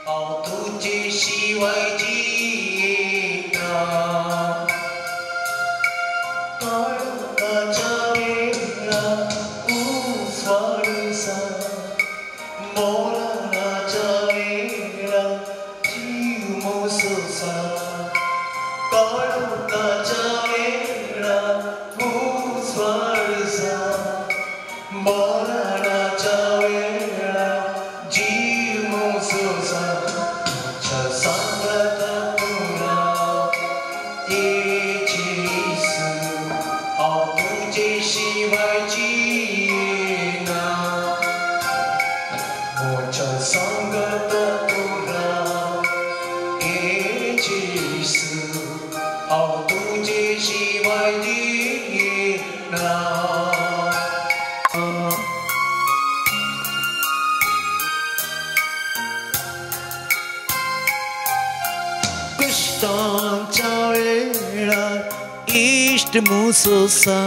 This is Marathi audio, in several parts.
हांव तुजे शिवाय जियेना काळोखाच्या वेळार उजवाडसा मोराच्या वेळार जीव मोसोसा काळोखाच्या वेळार उजवाडसा मोराच्या वेळार जीव मोसोसा म्हज्या सांगाता तूं राव येशू हांव तुजे शिवाय जियेना म्हज्या सांगाता तूं राव येशू हांव तुजे शिवाय जियेना कष्टांच्या वेळार इश्ट मुसोसा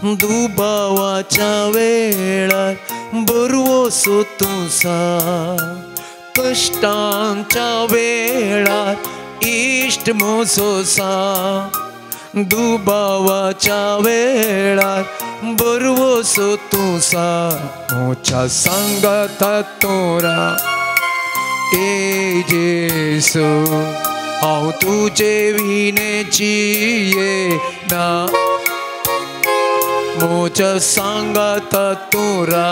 दुबावाच्या वेळार बरवो सोतुसा कष्टांच्या वेळार इश्ट मुसोसा दुबावाच्या वेळार बरवो सोतुसा मोच्या सांगाता तोरा ए जेसू हांव तुजे विणे जियेना मोच्या सांगाता तोरा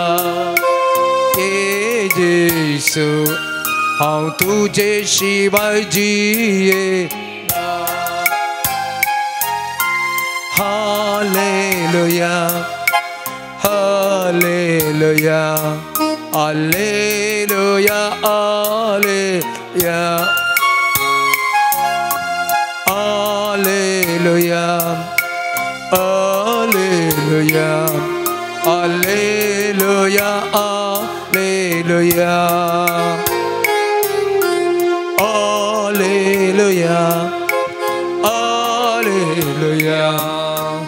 ए जेसू हांव तुजे शिवाय जियेना hallelujah hallelujah Alleluia, Alleluia, Alleluia, Alleluia, Alleluia, Alleluia, Alleluia, Alleluia,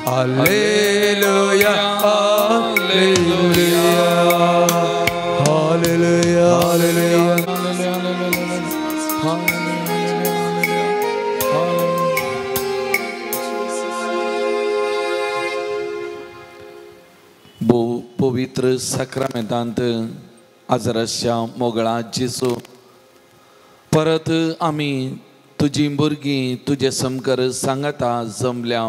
Alleluia, Alleluia. Hallelujah, hallelujah, पवित्र साक्रामेंतांत आजाराच्या मोगळा जेसू परत आमी तुजी भुरगीं तुजे समकर सांगाता जमल्या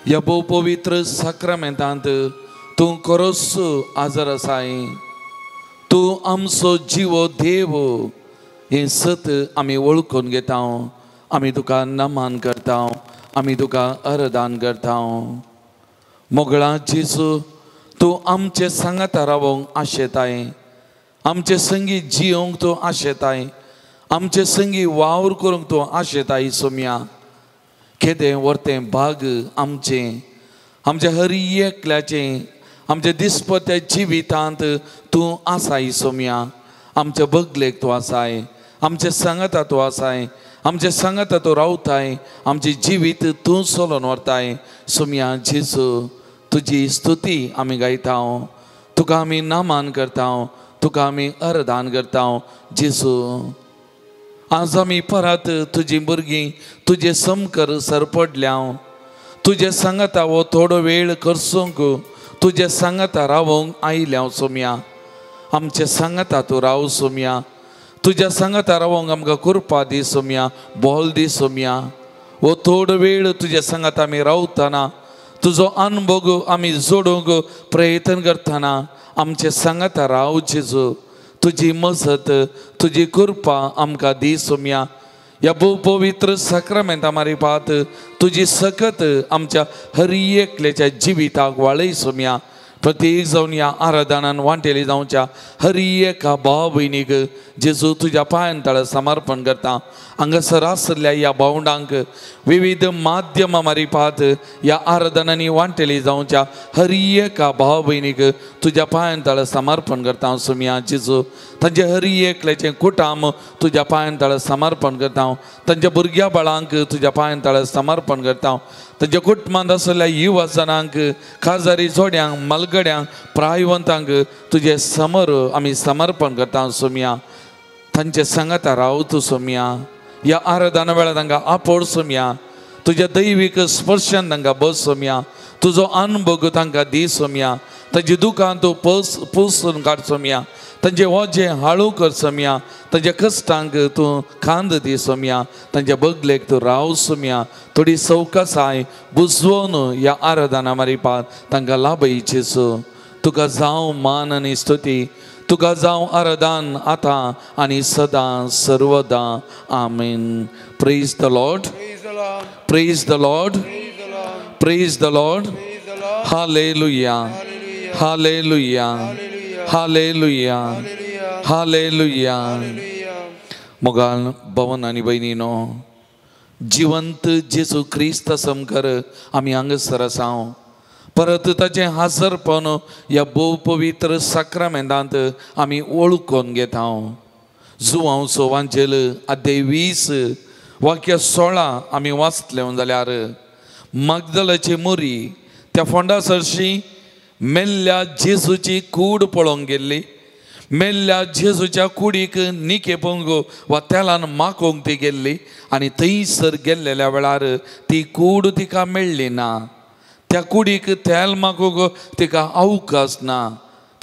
ह्या भोव पवित्र साक्रामेंतांत तूं खरोच आजार आसाय तूं आमचो जिवो देव हें सत आमी वळखून घेता आमी तुका नमन करता आमी तुका अरदान करता मोगळा जेसू तूं आमचे सांगाता रावोंक आशेताय आमचे संगी जियोंक तूं आशेताय आमचे संगी वावर करूंक तूं आशेताय सोम्या केदें वर्तें भाग आमच्या हर एकल्याचें आमच्या दिसपट्या जिवितांत तूं आसाय सोम्या आमच्या बगलेक तूं आसाय आमचे सांगाता तूं आसाय आमचे सांगाता तूं रावताय आमचे जिवीत तूं चलोवन व्हरताय सोम्या जेसू तुजी स्तुती आमी गायता तुका आमी नमन करता तुका आमी अरदान करता जेसू आज आमी परत तुजी भुरगीं तुजे समकर सरपडल्या तुजे सांगाता वो थोडो वेळ करसूंक तुजे सांगाता रावोंक आयल्या सोम्या आमचे सांगाता तूं राव सोम्या तुज्या सांगाता रावोंक आमकां कृपा दी सोम्या बोल दी सोम्या वो थोडो वेळ तुजे सांगाता आमी रावतना तुजो अनुभव आमी जोडूंक प्रयत्न करतना आमचे सांगाता राव जेजू तुजी मजत तुजी कृपा आमकां दी सोम्या ह्या भोव पवित्र साक्रामेंता मारिपात तुजी सकत आमच्या हर एकल्याच्या जिविताक वाळय सोम्या प्रत्येक जावन ह्या आराधनान वांटेली जावच्या हर एका भाव भयणीक जेजू तुज्या पांयांतळ समर्पण करता हांगासर आसल्या ह्या भावंडांक विविध माध्यमा मारिपात ह्या आराधनांनी वांटेली जावच्या हर एका भाव भयणीक तुज्या पांयांतळ समर्पण करता सोम्या जेजू तांचे हर एकल्याचें कुटुंब तुज्या पांयांतळ समर्पण करता तांच्या भुरग्या बाळांक तुज्या पांयांतळ समर्पण करता ताच्या कुटुंबांत आसलेल्या युवा जनांक, काजारी जोड्यांक, मलगड्यांक, प्रायवंतांक तुजे समोर आमी समर्पण करता सोम्या. तांचे सांगाता राव तूं सोम्या. ह्या आराधना वेळार तांकां आपोड सोम्या. तुज्या दैवीक स्पर्शान तांकां बस सोम्या. तुजो अनुभव तांकां दी सोम्या. तांची दुकान तूं पुसून काड सोम्या. तांचे वजें हाळू कर सोम्या. तांच्या कश्टांक तूं खांद दी सोम्या. तांच्या बगलेक तूं राव सोम्या. थोडी सवकासाय बुजवून ह्या आराधना मारिपाक तांकां लाभयचेसो. तुका जावं मान आनी स्तुती, तुका जावं आराधन आतां आनी सदां सर्वदा. Amen. Praise the lord. Praise the lord. Praise the lord. Hallelujah. Hallelujah. Hallelujah. Hallelujah. मोगाल भवन आनी भयणीनो, जिवंत जेजू क्रिस्त समकर आमी हांगासर आसा. परत ताचें हाजरपण ह्या भोव पवित्र साक्रामेंतांत आमी वळखून घेता. जुवांव सोवांचेल अध्याय 20 वाक्य 16 आमी वाचलें जाल्यार मगदलाची मुरी त्या फोंडा सरशी मेल्ल्या जेजूची कूड पळोवंक गेल्ली. मेल्ल्या जेजूच्या कुडीक निके पोंग वा तेलान माकोंक ती गेल्ली आनी थंयसर गेल्लेल्या वेळार ती कूड तिका मेळ्ळी ना. त्या कुडीक तेल मागूंक तिका अवकाश ना.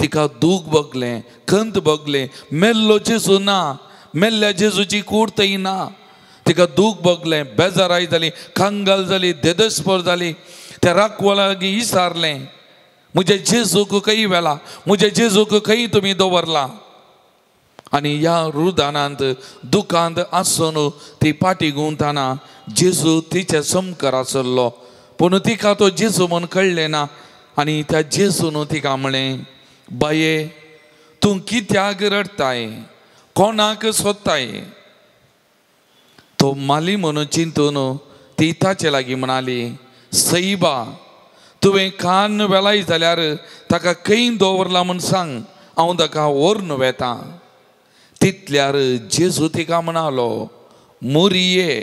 तिका दूख भोगलें, खंत भोगलें. मेल्लो जेजू ना, मेल्ल्या जेजूची कूड थंय ना. तिका दूख भोगलें, बेजाराय जाली, कांगाल जाली, देदस्पर जाली. त्या राखवाला लागीं विचारलें, मुझे जेजूक खंय व्हेला, मुझे जेजूक खंय तुमी दवरला. आनी ह्या रुदानांत दुखांत आसून ती फाटी गुंवताना जेजू तिच्या समकार आसलो. पूण तिका तो जेजू म्हूण कळ्ळें ना. आनी त्या जेजून तिका म्हळें, बाये तूं कित्याक रडताय, कोणाक सोदताय. तो माली म्हणून चिंतून ती ताचे लागीं म्हणाली, सैबा तुवें कान वेलाय जाल्यार ताका खंय दवरला म्हूण सांग, हांव ताका व्हरून वेता. तितल्यार जेजू तिका म्हणालो, मुरये.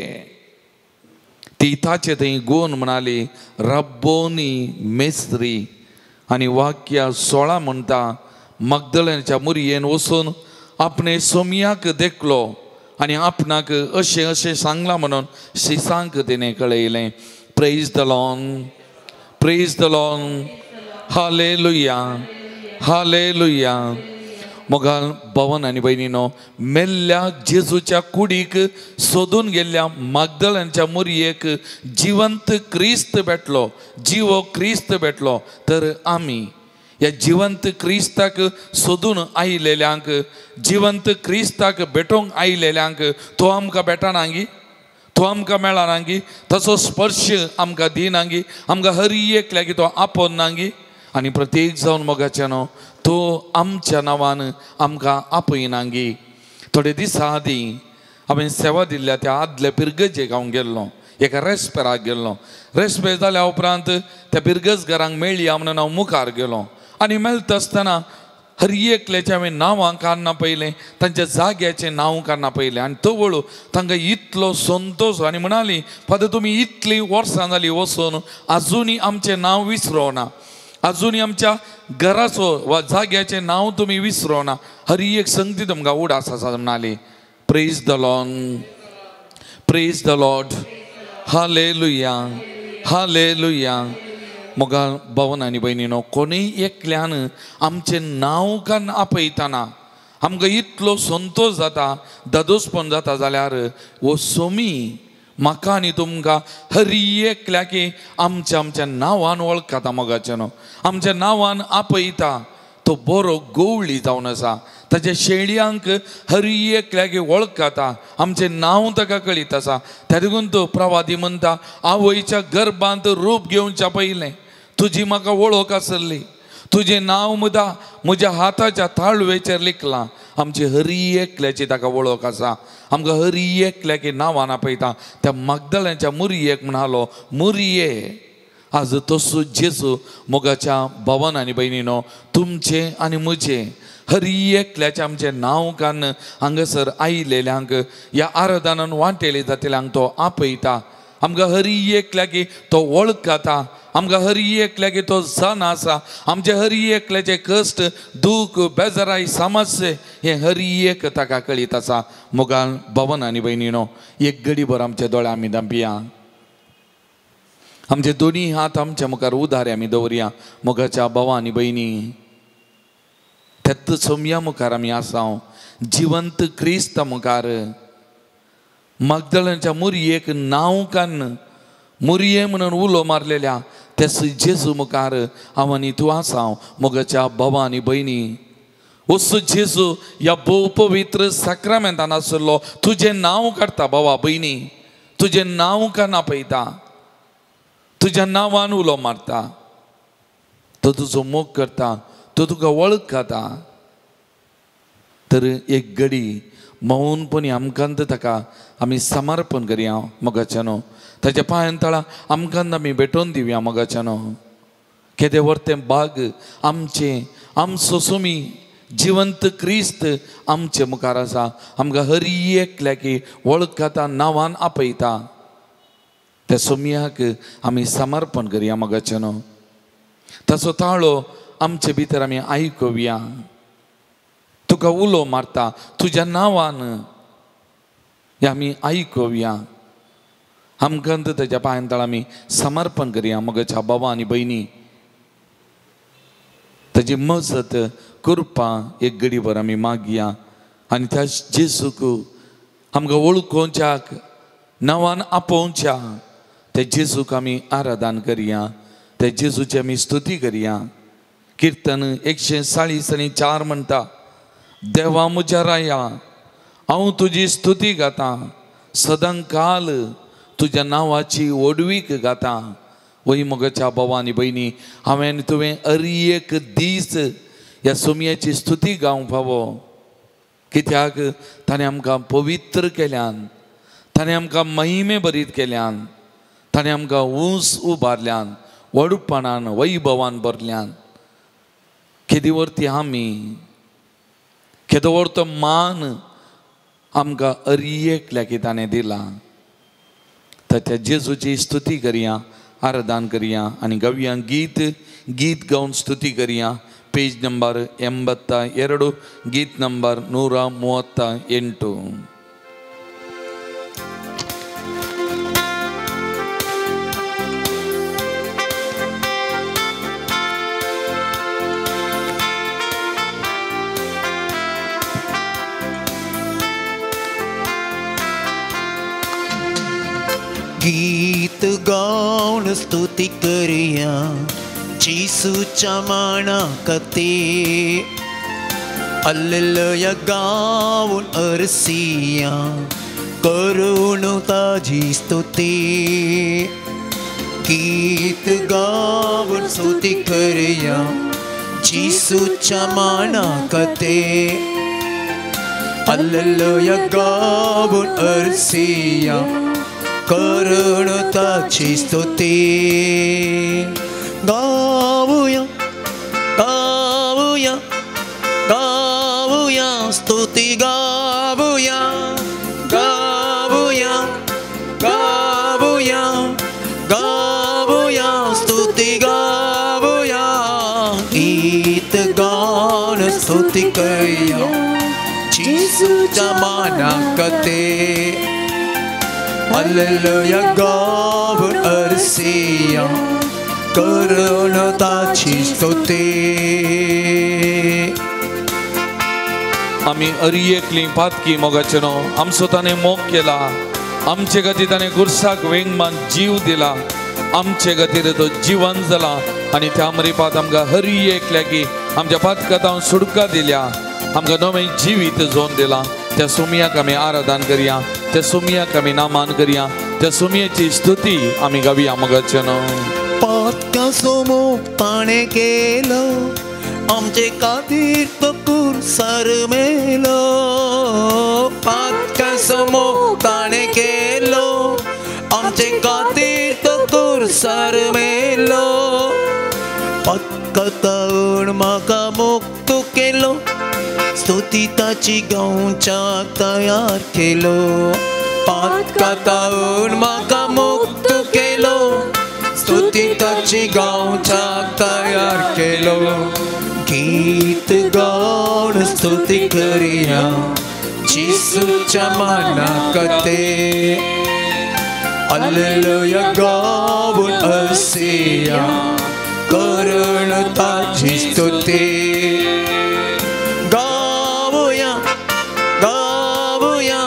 ती ताचे थंय गोवन म्हणाली, रब्बोनी मेस्त्री. आनी वाक्य 16 म्हणटा, मगदलेच्या मुरयेन वचून आपणे सोमयाक देखलो आनी आपणाक अशें अशें सांगलां म्हणून शिसांक तिणें कळयलें. Praise the lord. Praise the lord. Hallelujah. Hallelujah. मोगाल भवन आनी भयणीनो, मेल्ल्या जेजूच्या कुडीक सोदून गेल्ल्या मगदलेच्या मुरयेक जिवंत क्रिस्त भेटलो, जिवो क्रिस्त भेटलो. तर आमी ह्या जिवंत क्रिस्ताक सोदून आयिल्ल्यांक, जिवंत क्रिस्ताक भेटोवंक आयिल्ल्यांक तो आमकां भेटनांगी, तो आमकां मेळनांगी, ताचो स्पर्श आमकां दिनांगी, आमकां हर एकल्याक तो आपोवन नांगी. आनी प्रत्येक जावन मोगाच्यानो तो आमच्या नांवान आमकां आपयनांगी. थोडे दिसा आदीं हांवें सेवा दिल्ल्या त्या आदल्या पिरगजेक हांव गेल्लो, एका रेस्पेराक गेल्लो. रेस्पेर जाल्या उपरांत त्या पिरगजगारांक मेळ्ळी म्हणून हांव मुखार गेलो. आनी मेळटा आसतना हर एकल्याचें हांवें नांवां काडना पयलें, तांच्या जाग्याचें नांव काडना पयलें. आनी तो वळू तांकां इतलो संतोश. आनी म्हणाली, फादर तुमी इतलीं वर्सां जालीं वचून आजुनी आमचें नांव विसरोना, आजुनी आमच्या घराचो वा जाग्याचें नांव तुमी विसरोना. हर एक संगती तुमकां उडास आसा म्हणाली. Praise the lord. Praise the lord. Hallelujah. Hallelujah. मोगाल भवन आनी भयणीनो, कोणूय एकल्यान आमचें नांव काडून आपयतना आमकां इतलो संतोश जाता, दादोसपण जाता जाल्यार वो सोमी म्हाका आनी तुमकां हर एकल्याक आमच्या नांवान वळखता. मोगाचेनो आमच्या नांवान आपयता. तो बरो गवळी जावन आसा. ताच्या शेळयांक हर एकल्याक वळखता. आमचें नांव ताका कळीत आसा. त्या देखून तो प्रवादी म्हणटा, आवयच्या गर्भांत रूप घेवच्या पयलें तुजी म्हाका वळख आसली. तुजें नांव मुदा म्हज्या हाताच्या ताळवेचेर लिखलां. आमची हर एकल्याची ताका वळख आसा. आमकां हर एकल्याक नांवान आपयता. त्या मगदलेच्या मुरयेक म्हणालो, मुरये. आज तसो जेजू मोगाच्या भवन आनी भयणीनो, तुमचें आनी म्हजें हर एकल्याचें आमचें नांव काडून हांगासर आयिल्ल्यांक, ह्या आराधनान वांटेली जातल्यांक तो आपयता. आमकां हर एकल्याकी तो वळखता, आमकां हर एकल्याकी तो जाण आसा, आमचे हर एकल्याचे कश्ट दूख बेजाराय समस्या हे हर एक ताका कळीत आसा. मोगाल भवन आनी भयणीनो, एक घडीभर आमचे दोळे आमी धांपया, आमचे दोनी हात आमच्या मुखार उदारे आमी दवरया. मोगाच्या भावा आनी भयणी, तेत सोमया मुखार आमी आसाव, जिवंत क्रिस्त मुखार, मगदळाच्या मुरयेक नांव कान्न मुरये म्हणून उलो मारलेल्या तेस जेजू मुखार हांव आनी तूं आसाव. मोगाच्या भावा आनी भयणी, असो जेजू ह्या भोव पवित्र साक्रामेंतान आसलो तुजें नांव काडटा भावा भयणी, तुजें नांव कान आपयता, तुज्या नांवान उलो मारता, तो तुजो मोग करता, तो तुका वळखता. तर एक घडी मौनपणी आमकांत ताका आमी समर्पण करया मोगाच्यानो. ताच्या पांयां तळा आमकांत आमी भेटोवन दिवया मोगाच्यानो. केदें व्हरतें बाग आमचें, आमचो सोमी जिवंत क्रिस्त आमचे मुखार आसा, आमकां हर एकल्याकी वळखता, नांवान आपयता. त्या सोमयाक आमी समर्पण करया मोगाच्यानो. ताचो ताळो आमचे भितर आमी आयकुया. तुका उलो मारता तुज्या नांवान हें आमी आयकुया. आमकांत ताच्या पांयां तळा आमी समर्पण करया मोगाच्या भावा आनी भयणी. ताची मजत कृपा एक घडीभर आमी मागया आनी त्या जेजूक आमकां वळखोवच्याक, नांवान आपोवच्या त्या जेजूक आमी आराधन करया, त्या जेजूची आमी स्तुती करया. किर्तन 140:4 म्हणटा, देवा म्हज्या राया हांव तुजी स्तुती गाता, सदां काल तुज्या नांवाची ओडवीक गाता. वय मोगाच्या भावा आनी भयणी, हांवें तुवें हर एक दीस ह्या सोमयाची स्तुती गावंक फावो, कित्याक ताणें आमकां पवित्र केल्यान, ताणें आमकां महिमे भरीत केल्यान, ताणें आमकां ऊंच उबारल्यान, व्हडपणान वैभवान भरल्यान. केदी व्हरती आमी, केदो व्हरतो मान आमकां हर एकल्याकी ताणें दिला. तर त्या जेजूची स्तुती करया, आराधन करया आनी गावया गीत गावन स्तुती करया. पेज नंबर 82, गीत नंबर 138. गीत गाऊन स्तुती करूया जीसूच्या माना कते, हल्लेलुया गाऊन अरसिया करून ताजी स्तुती. गीत गाऊन स्तुती करूया जीसूच्या माना कते, हल्लेलुया गाऊन अरसिया करून ताची स्तुती. गाऊया गाऊया गाऊया स्तुती गाऊया, गाऊया गाऊया गाऊया स्तुती गाऊया. गीत गाऊन स्तुती करूया जीसूच्या माना कते, हल्लेलुया गाऊन अरसिया करून ताची स्तुती. आमी हर एकली पातकी मोगाचेनो, आमचो ताणें मोग केला, आमचे खातीर ताणें गुरसाक वेंगमान जीव दिला, आमचे खातीर तो जिवन जाला आनी त्या मरिपात आमकां हर एकल्याकी आमच्या पातकांत सुडका दिल्या, आमकां नवें जिवीत जोन दिला. त्या सोमयाक आमी आराधन करया, त्या सोमयाक आमी नामान करया, त्या सोमयाची स्तुती आमी गावया मोगाचेनो. पातका सोमो ताणें केलो, आमचे खातीर तो कुरसार मेलो. पातका सोमो ताणें केलो, आमचे खातीर तो कुरसार मेलो. पातका तावन म्हाका मुक्त केलो, स्तुती ताची गावच्याक तयार केलो. पातकातावून म्हाका मुक्त केलो स्तुती ताची गावच्याक तयार केलो गीत गावन स्तुती करिया जिसूच्या मानाक ते हालेलुया गावून असिया करून ताची स्तुती गावूया गावूया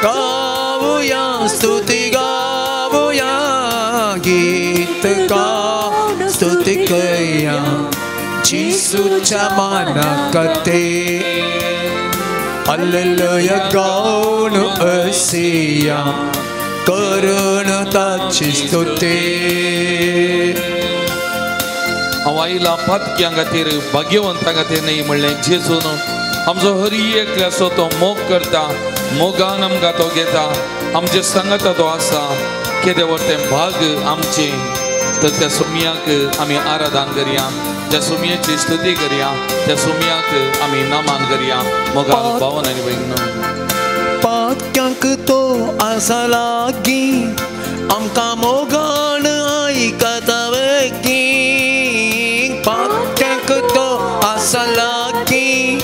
गावूया स्तुती गावूया गीत गावन स्तुती करिया जिसूच्या मानाक ते हालेलुया गावून असिया करून ताची स्तुती हांव आयला पातक्यां खातीर भाग्यवंतां खातीर न्ही म्हणलें जेजून आमचो हर एकलो आसा तो मोग करता मोगान आमकां तो घेता आमचे संगता तो आसा केदें व्हरतें भाग आमचे तर त्या सुमयाक आमी आराधन करया त्या सुमयेची स्तुती करया त्या सुमयाक आमी नमन करया मोगान भावन आनी भयण पातक्यांक तो आसा लागीं आमकां मोगान आयकता वेगी पातक्यांक तो आसा लागीं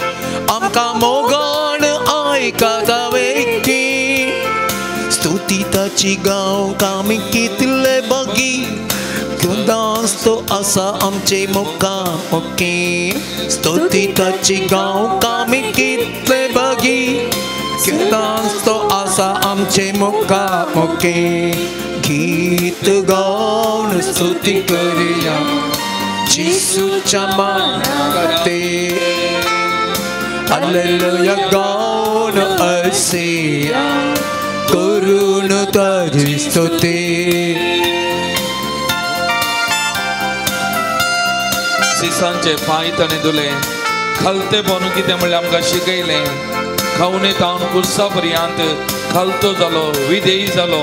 आमकां मोगान आयकता वेगी स्तुती ताची गावक आमी कितले बगी दास तो आसा आमचे मुखामुखी स्तुती ताची गावक आमी कितले बगी दास तो आसा आमचे मुखामुखी गीत गावन स्तुती करिया जिसूच्या मानाक ते हालेलुया गावन असिया करून ताची स्तुती सिसांचे पांय ताणें धुले खालते पोवन कितें म्हणलें आमकां शिकयलें खावने तावन कुर्सा पर्यंत खालतो जालो विधेयी जालो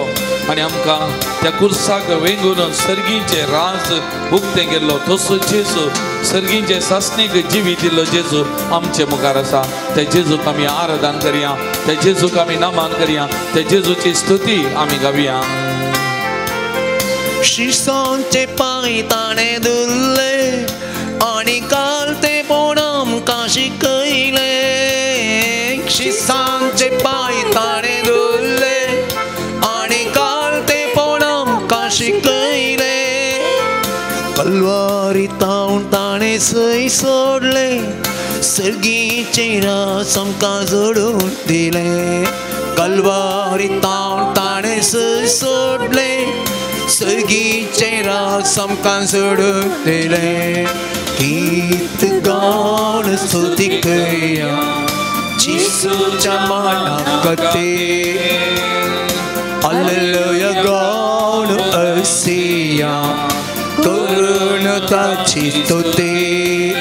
आनी आमकां त्या कुर्साक वेंगून सर्गीचे राज उक्तें गेल्लो तसो जेजू सर्गीचे सासणेक जिवीत दिल्लो जेजू आमचे मुखार आसा त्या जेजूक आमी आराधन करया त्या जेजूक आमी नमन करया त्या जेजूची स्तुती आमी गावया शिसांचे पांय ताणें धुल्ले आनी कालते पोवन आमकां शिकयले शिसांचे पांय ताणें धुल्ले आनी कालते पोवन आमकां शिकयले कल्वारी तावन ताणें सय सोडले सर्गीचे रास आमकां जोडून दिले कल्वारी तावन ताणें सय सोडले सर्गीचे रास आमकां जोडून दिले गीत गावन स्तुती करिया जिसूच्या मानाक ते हालेलुया गावन असिया करून ताची स्तुती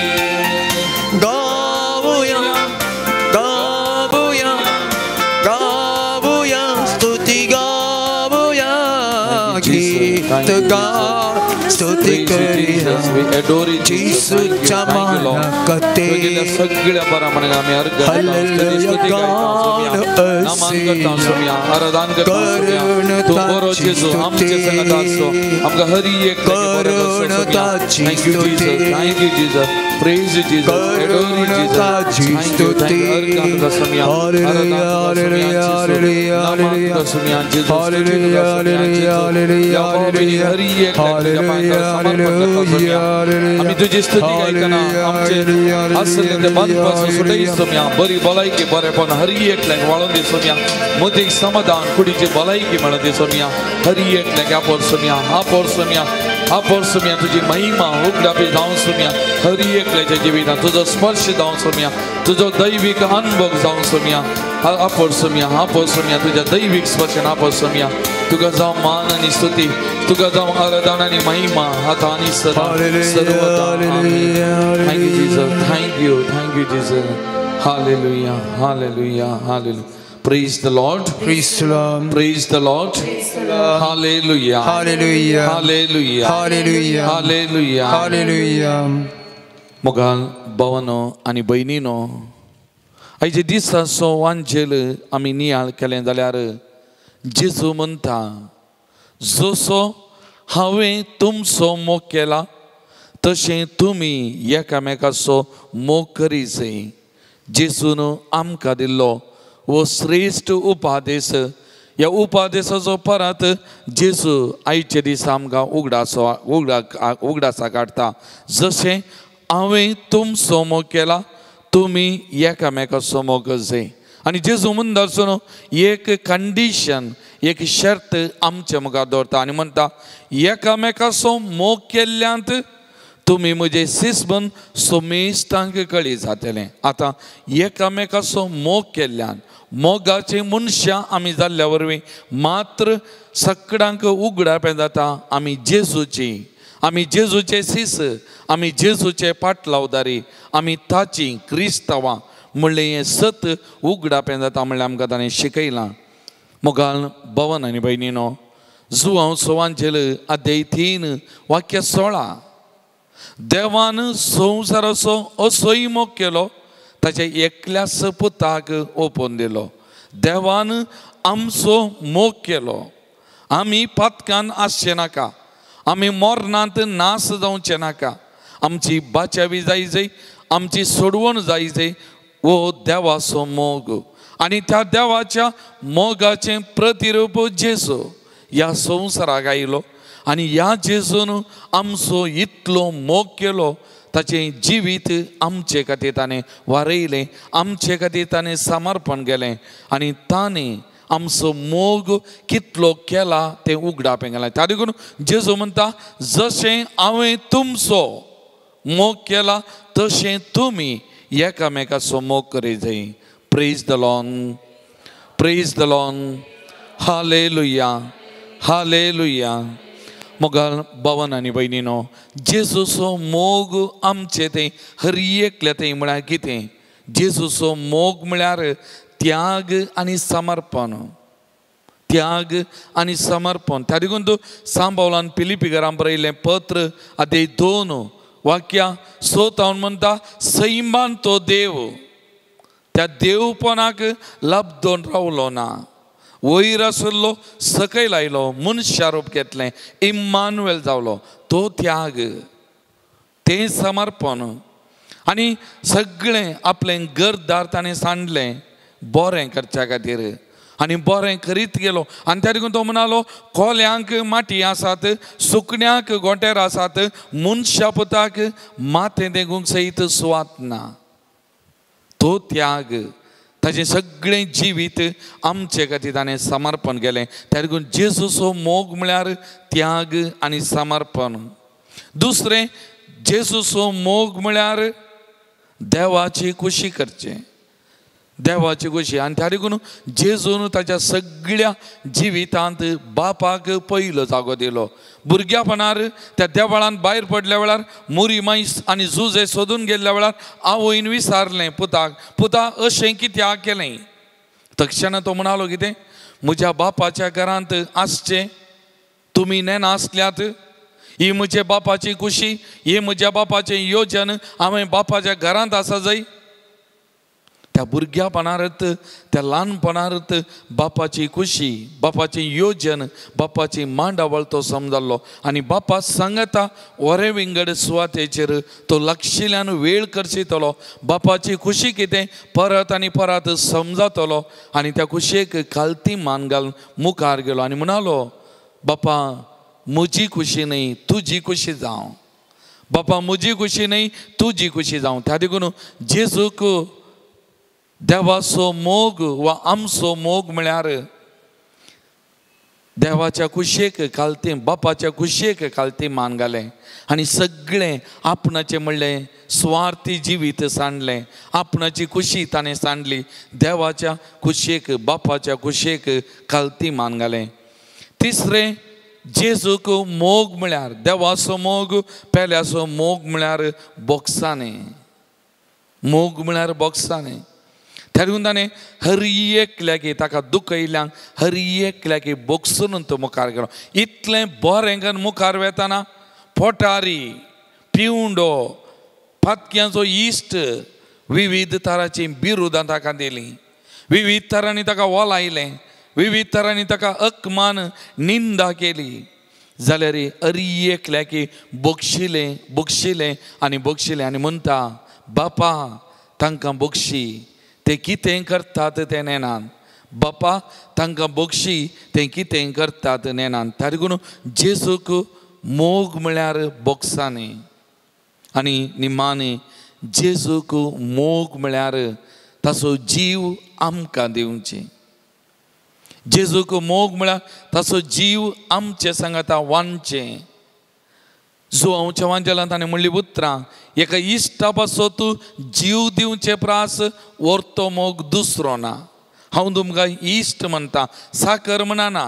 गावूया गावूया गावूया स्तुती गावूया गीत गावन स्तुती करिया जिसूच्या मानाक ते सगळ्या बराबर आमी हालेलुया गावन असिया आराधन करता तू बरो जेजू आमचे संगत आसो आमकां हर एक करून ताची स्तुती thank you Jesus praise you Jesus करून ताची स्तुती hallelujah hallelujah hallelujah hallelujah hallelujah hallelujah आमी तुजी स्तुती गायतना आमचे आसले ते बंदपासून सुटय सोम्या बरी भलायकी बरेपण हर एकल्याक वाळून दी सोम्या मदीक समाधान कुडीची भलायकी मेळून दी सोम्या हर एकल्याक आपोर सोम्या आपोर सोम्या तुजी महिमा उगडापी जावं सोम्या हर एकल्याच्या जिवितांत तुजो स्पर्श जावं सोम्या तुजो दैवीक अनुभव जावं सोम्या आपोर सोम्या तुज्या दैवीक स्पर्शान आपोर सोम्या तुका जावं मान आनी स्तुती तुका जावं आराधना आनी महिमा आता आनी सदा thank you Jesus thank you Jesus hallelujah hallelujah hallelujah Praise the Lord. Praise the Lord. Praise the Lord. Hallelujah. Hallelujah. Hallelujah. Hallelujah. Hallelujah. Hallelujah. मोगाल भावानो आनी भयणीनो आयचे दिसा सो वांजेल आमी नियाळ केलें जाल्यार जेजू म्हणटा जसो हांवें तुमचो मोग केला तशें तुमी एकामेकाचो मोग करी जाय. जेजून आमकां दिल्लो वो श्रेश्ठ उपादेश, ह्या उपादेशाचो परत जेजू आयचे दीस आमकां उगडासा काडटा. जशें हांवें तुमचो मोग केला तुमी एकामेकाचो मोग करचें. आनी जेजू म्हणटा एक कंडिशन, एक शर्त आमच्या मुखार दवरता आनी म्हणटा एकामेकाचो मोग केल्ल्यांत तुमी म्हजे शिस्मन सोमेश्टांक कळी जातलें. आतां एकामेकाचो मोग केल्ल्यान मोगाचे मनशां आमी जाल्ल्या वरवीं मात्र सगळ्यांक उगडापें जाता आमी जेजूचे शिस, आमी जेजूचे पाटलावदारी, आमी ताची क्रिस्तांवां म्हणलें हें सत उगडापें जाता म्हणलें आमकां ताणें शिकयलां. मोगाल भवन आनी भयणीनो, जुआंव सोवांचेल अध्याय 3 वाक्य 16. देवान संवसाराचो असोय मोग केलो ताच्या एकल्याच पुताक ओपोवन दिलो. देवान आमचो मोग केलो. आमी पातकान आसचे नाका, आमी मोरणांत नास जावचे नाका, आमची बाचावी जाय, आमची सोडवण जाय वो देवाचो मोग. आनी त्या देवाच्या मोगाचें प्रतिरूप जेजू ह्या संवसाराक आयलो आनी ह्या जेजून आमचो इतलो मोग केलो. ताचें जिवीत आमचे खातीर ताणें वारयलें, आमचे खातीर ताणें समर्पण केलें आनी ताणें आमचो मोग कितलो केला तें उगडापें गेलां. त्या देखून जेजू म्हणटा जशें हांवें तुमचो मोग केला तशें तुमी एकामेकाचो मोग करी जाय. Praise the lord, praise the lord, hallelujah, hallelujah. मोगाल भवन आनी भयणीनो, जेजूचो मोग आमचे तें हर एकले तें म्हळ्यार कितें? जेजूचो मोग म्हळ्यार त्याग आनी समर्पण, त्याग आनी समर्पण. त्या देखून तूं सांबावलान पिलिपिकारांक बरयलें पत्र अध्याय 2 वाक्या 7 म्हणटा सैमान तो देव त्या देवपणाक लबदोन रावलो ना, वयर आसलो सकयल आयलो, मनशा रूप घेतलें, इम्मानुएल जावलो. तो त्याग, तें समर्पण आनी सगळें आपलें घरदार ताणें सांडलें बरें करच्या खातीर आनी बरें करीत गेलो. आनी त्या देखून तो म्हणालो कोल्यांक माटी आसात, सुकण्यांक गोटेर आसात, मनशा पुताक माथें देगूंक सयत सुवात ना. तो त्याग, ताचें सगळें जिवीत आमचे खातीर ताणें समर्पण केलें. त्या देखून जेजूचो मोग म्हळ्यार त्याग आनी समर्पण. दुसरें, जेजूचो मोग म्हळ्यार देवाची खुशी करचें, देवाची खुशी. आनी त्या देखून जेजून ताच्या सगळ्या जिवितांत बापाक पयलो जागो दिलो. भुरग्यापणार त्या देवळांत भायर पडल्या वेळार मुरी माईस आनी झुजे सोदून गेल्ल्या वेळार आवयन विचारलें पुताक, पुता अशें कित्याक केलें? तक्षण तो म्हणालो कितें, म्हज्या बापाच्या घरांत आसचें तुमी नेना आसल्यात, ही म्हज्या बापाची खुशी, ही म्हज्या बापाचें योजन, हांवें बापाच्या घरांत आसा जाय. त्या भुरग्यापणारत, त्या ल्हानपणारत बापाची खुशी, बापाचें योजन, बापाची मांडावळ तो समजलो. आनी बापा सांगता वरे विंगड सुवातेचेर तो लक्षिल्ल्यान वेळ करचितलो. बापाची खुशी कितें परत आनी परत समजतलो आनी त्या खुशयेक खालती मान घालून मुखार गेलो आनी म्हणालो, बापा म्हजी खुशी न्ही तुजी खुशी जावं, बापा म्हजी खुशी न्ही तुजी खुशी जावं. त्या देखून जेजूक देवाचो मोग वा आमचो मोग म्हळ्यार देवाच्या खुशयेक खालती, बापाच्या खुशयेक खालती मान घालें आनी सगळें आपणाचें म्हणलें स्वार्थी जिवीत सांडलें, आपणाची खुशी ताणें सांडली, देवाच्या खुशयेक, बापाच्या खुशयेक खालती मान घालें. तिसरें, जेजूक मोग म्हळ्यार देवाचो मोग, पेल्याचो मोग म्हळ्यार बोक्सांनी, मोग म्हळ्यार बोक्सांनी. त्या देखून ताणें हर एकल्याक ताका दुख येयल्यांक हर एकल्याक बोगसून तो मुखार गेलो. इतलें बरें करून मुखार वेताना पोटारी, पिवंडो, फातक्यांचो इश्ट, विविध तरांची बिरुदां ताका दिलीं, विविध तरांनी ताका ओलायलें, विविध तरांनी ताका अकमान निंदा केली जाल्यार एकल्या की बक्षिले आनी म्हणटा बापा तांकां बक्षी ते कितें करतात ते नेनान बापा तांकां बक्षी ते कितें करतात नेनान तारिकून जेजूक मोग म्हळ्यार बोक्सांनी आनी निमाणे जेजूक मोग म्हळ्यार ताचो जीव आमकां दिवचे जेजूक मोग म्हळ्यार ताचो जीव आमचे सांगाता वांचे जो हांवच्या वांजेलांत ताणें म्हणली पुत्रां एका इश्टा पासो तूं जीव दिवचे प्रास व्हरतो मोग दुसरो ना हांव तुमकां इश्ट म्हणटा साकर म्हणना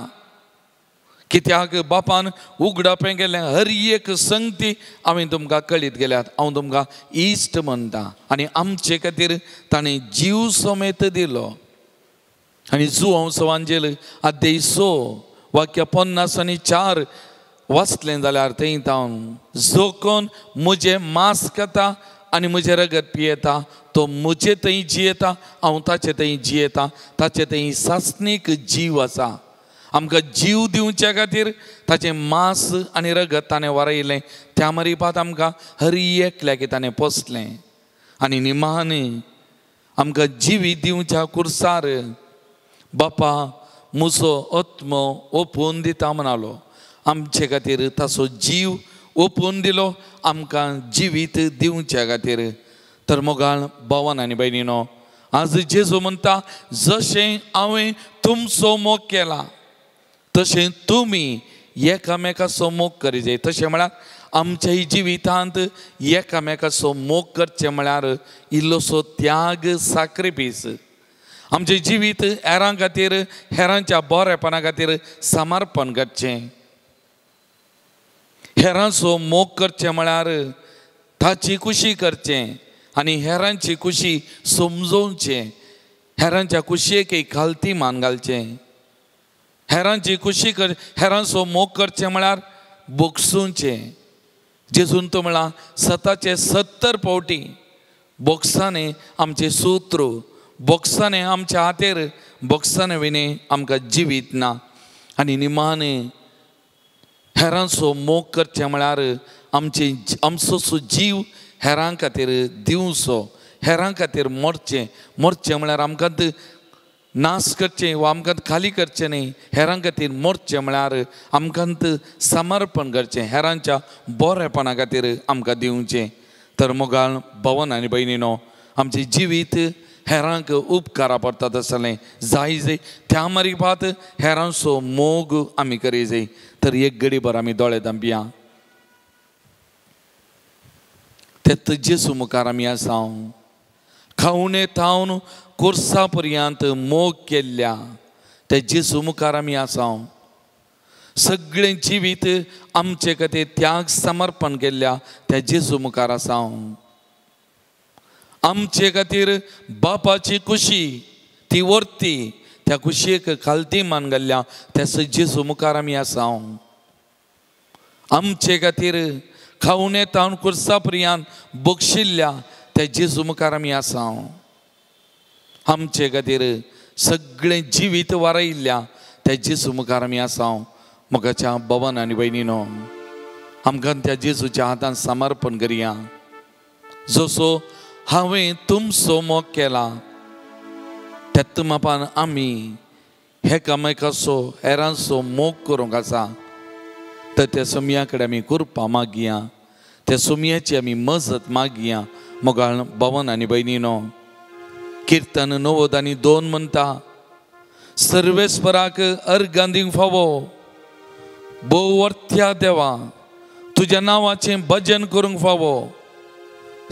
कित्याक बापान उगडापें केलें हर एक संगती हांवें तुमकां कळीत गेल्यात हांव तुमकां इश्ट म्हणटा आनी आमचे खातीर ताणें जीव समेत दिलो आनी जो हांव सवांजेल अध्याय 6 वाक्य 54 वाचलें जाल्यार थंय जो कोण म्हजें मांस खाता आनी म्हजें रगत पियेता तो म्हजे थंय जियेता हांव ताचे थंय जियेता ताचे थंय सासणीक जीव आसा आमकां जीव दिवचे खातीर ताचें मांस आनी रगत ताणें वारयलें त्या मरिपात आमकां हर एकल्याक ताणें पोसलें आनी निमाणे आमकां जिवी दिवच्या कुर्सार बापा म्हजो आत्मो ओपून दिता म्हणालो आमचे खातीर ताचो जीव ओपून दिलो आमकां जिवीत दिवच्या खातीर तर मोगाळ भावान आनी भयणीनो आज जेजू म्हणटा जशें हांवें तुमचो मोग केला तशें तुमी एकामेकाचो मोग करीत तशें म्हळ्यार आमच्या जिवितांत एकामेकाचो मोग करचें म्हळ्यार इल्लोसो त्याग साक्रिफीस आमचें जिवीत हेरां खातीर हेरांच्या बरेपणा खातीर समर्पण करचें हेरांचो मोग करचें म्हळ्यार ताची खुशी करचें आनी हेरांची खुशी समजोवचें हेरांच्या खुशयेक एक खालती मान घालचें हेरांची खुशी हेरांचो मोग करचें म्हळ्यार बोगसूचें जेजून तो म्हळां 70 फावटी बोक्सांनी आमचें सूत्र बोक्सांनी आमच्या हातेर बोक्सांनी विने आमकां जिवीत ना आनी निमाणे हेरांचो मोग करचें म्हळ्यार आमचो जीव हेरां खातीर दिवचो हेरां खातीर मरचें म्हळ्यार आमकां नाश करचें वा आमकां खाली करचें न्ही हेरां खातीर मरचें म्हळ्यार आमकां समर्पण करचें हेरांच्या बरेपणा खातीर आमकां दिवचें तर मोगाळ भावन आनी भयणीनो आमचें जिवीत हेरांक उपकारा पडटात आसलें जाय त्या मरिपात हेरांचो मोग आमी करी जाय तर एक घडीभर आमी दोळे धांपया तेत जेजू मुखार आमी आसा खावणे थावन कोर्सा पर्यंत मोग केल्ल्या ते जेजू मुखार आमी आसा सगळें जिवीत आमचे खातीर त्याग समर्पण केल्ल्या त्या जेजू मुखार आसा आमचे खातीर बापाची खुशी ती वर्ती त्या खुशयेक खालती मान घाल्ल्या त्या जेजू मुखार आमी आसा आमचे खातीर खावणे थावन कोर्सा पर्यंत बक्षिल्ल्या त्या जेजू मुखार आमी आसा आमचे खातीर सगळें जिवीत वारयल्ल्या त्या जेजू मुखार आमी आसा मोगाच्या भवन आनी भयणीनो आमकां त्या जेजूच्या हातान समर्पण करया जसो हांवें तुमचो मोग केला तेत मापान आमी एकामेकाचो हेरांचो मोग करूंक आसा तर त्या सुमया कडेन आमी कृपा मागया त्या सुमयाची आमी मजत मागया मोगाळ भवन आनी भयणीनो कीर्तन 90:2 म्हणटा सर्वेस्पराक अर्घ दिवंक फावो भोवर्त्या देवा तुज्या नांवाचें भजन करूंक फावो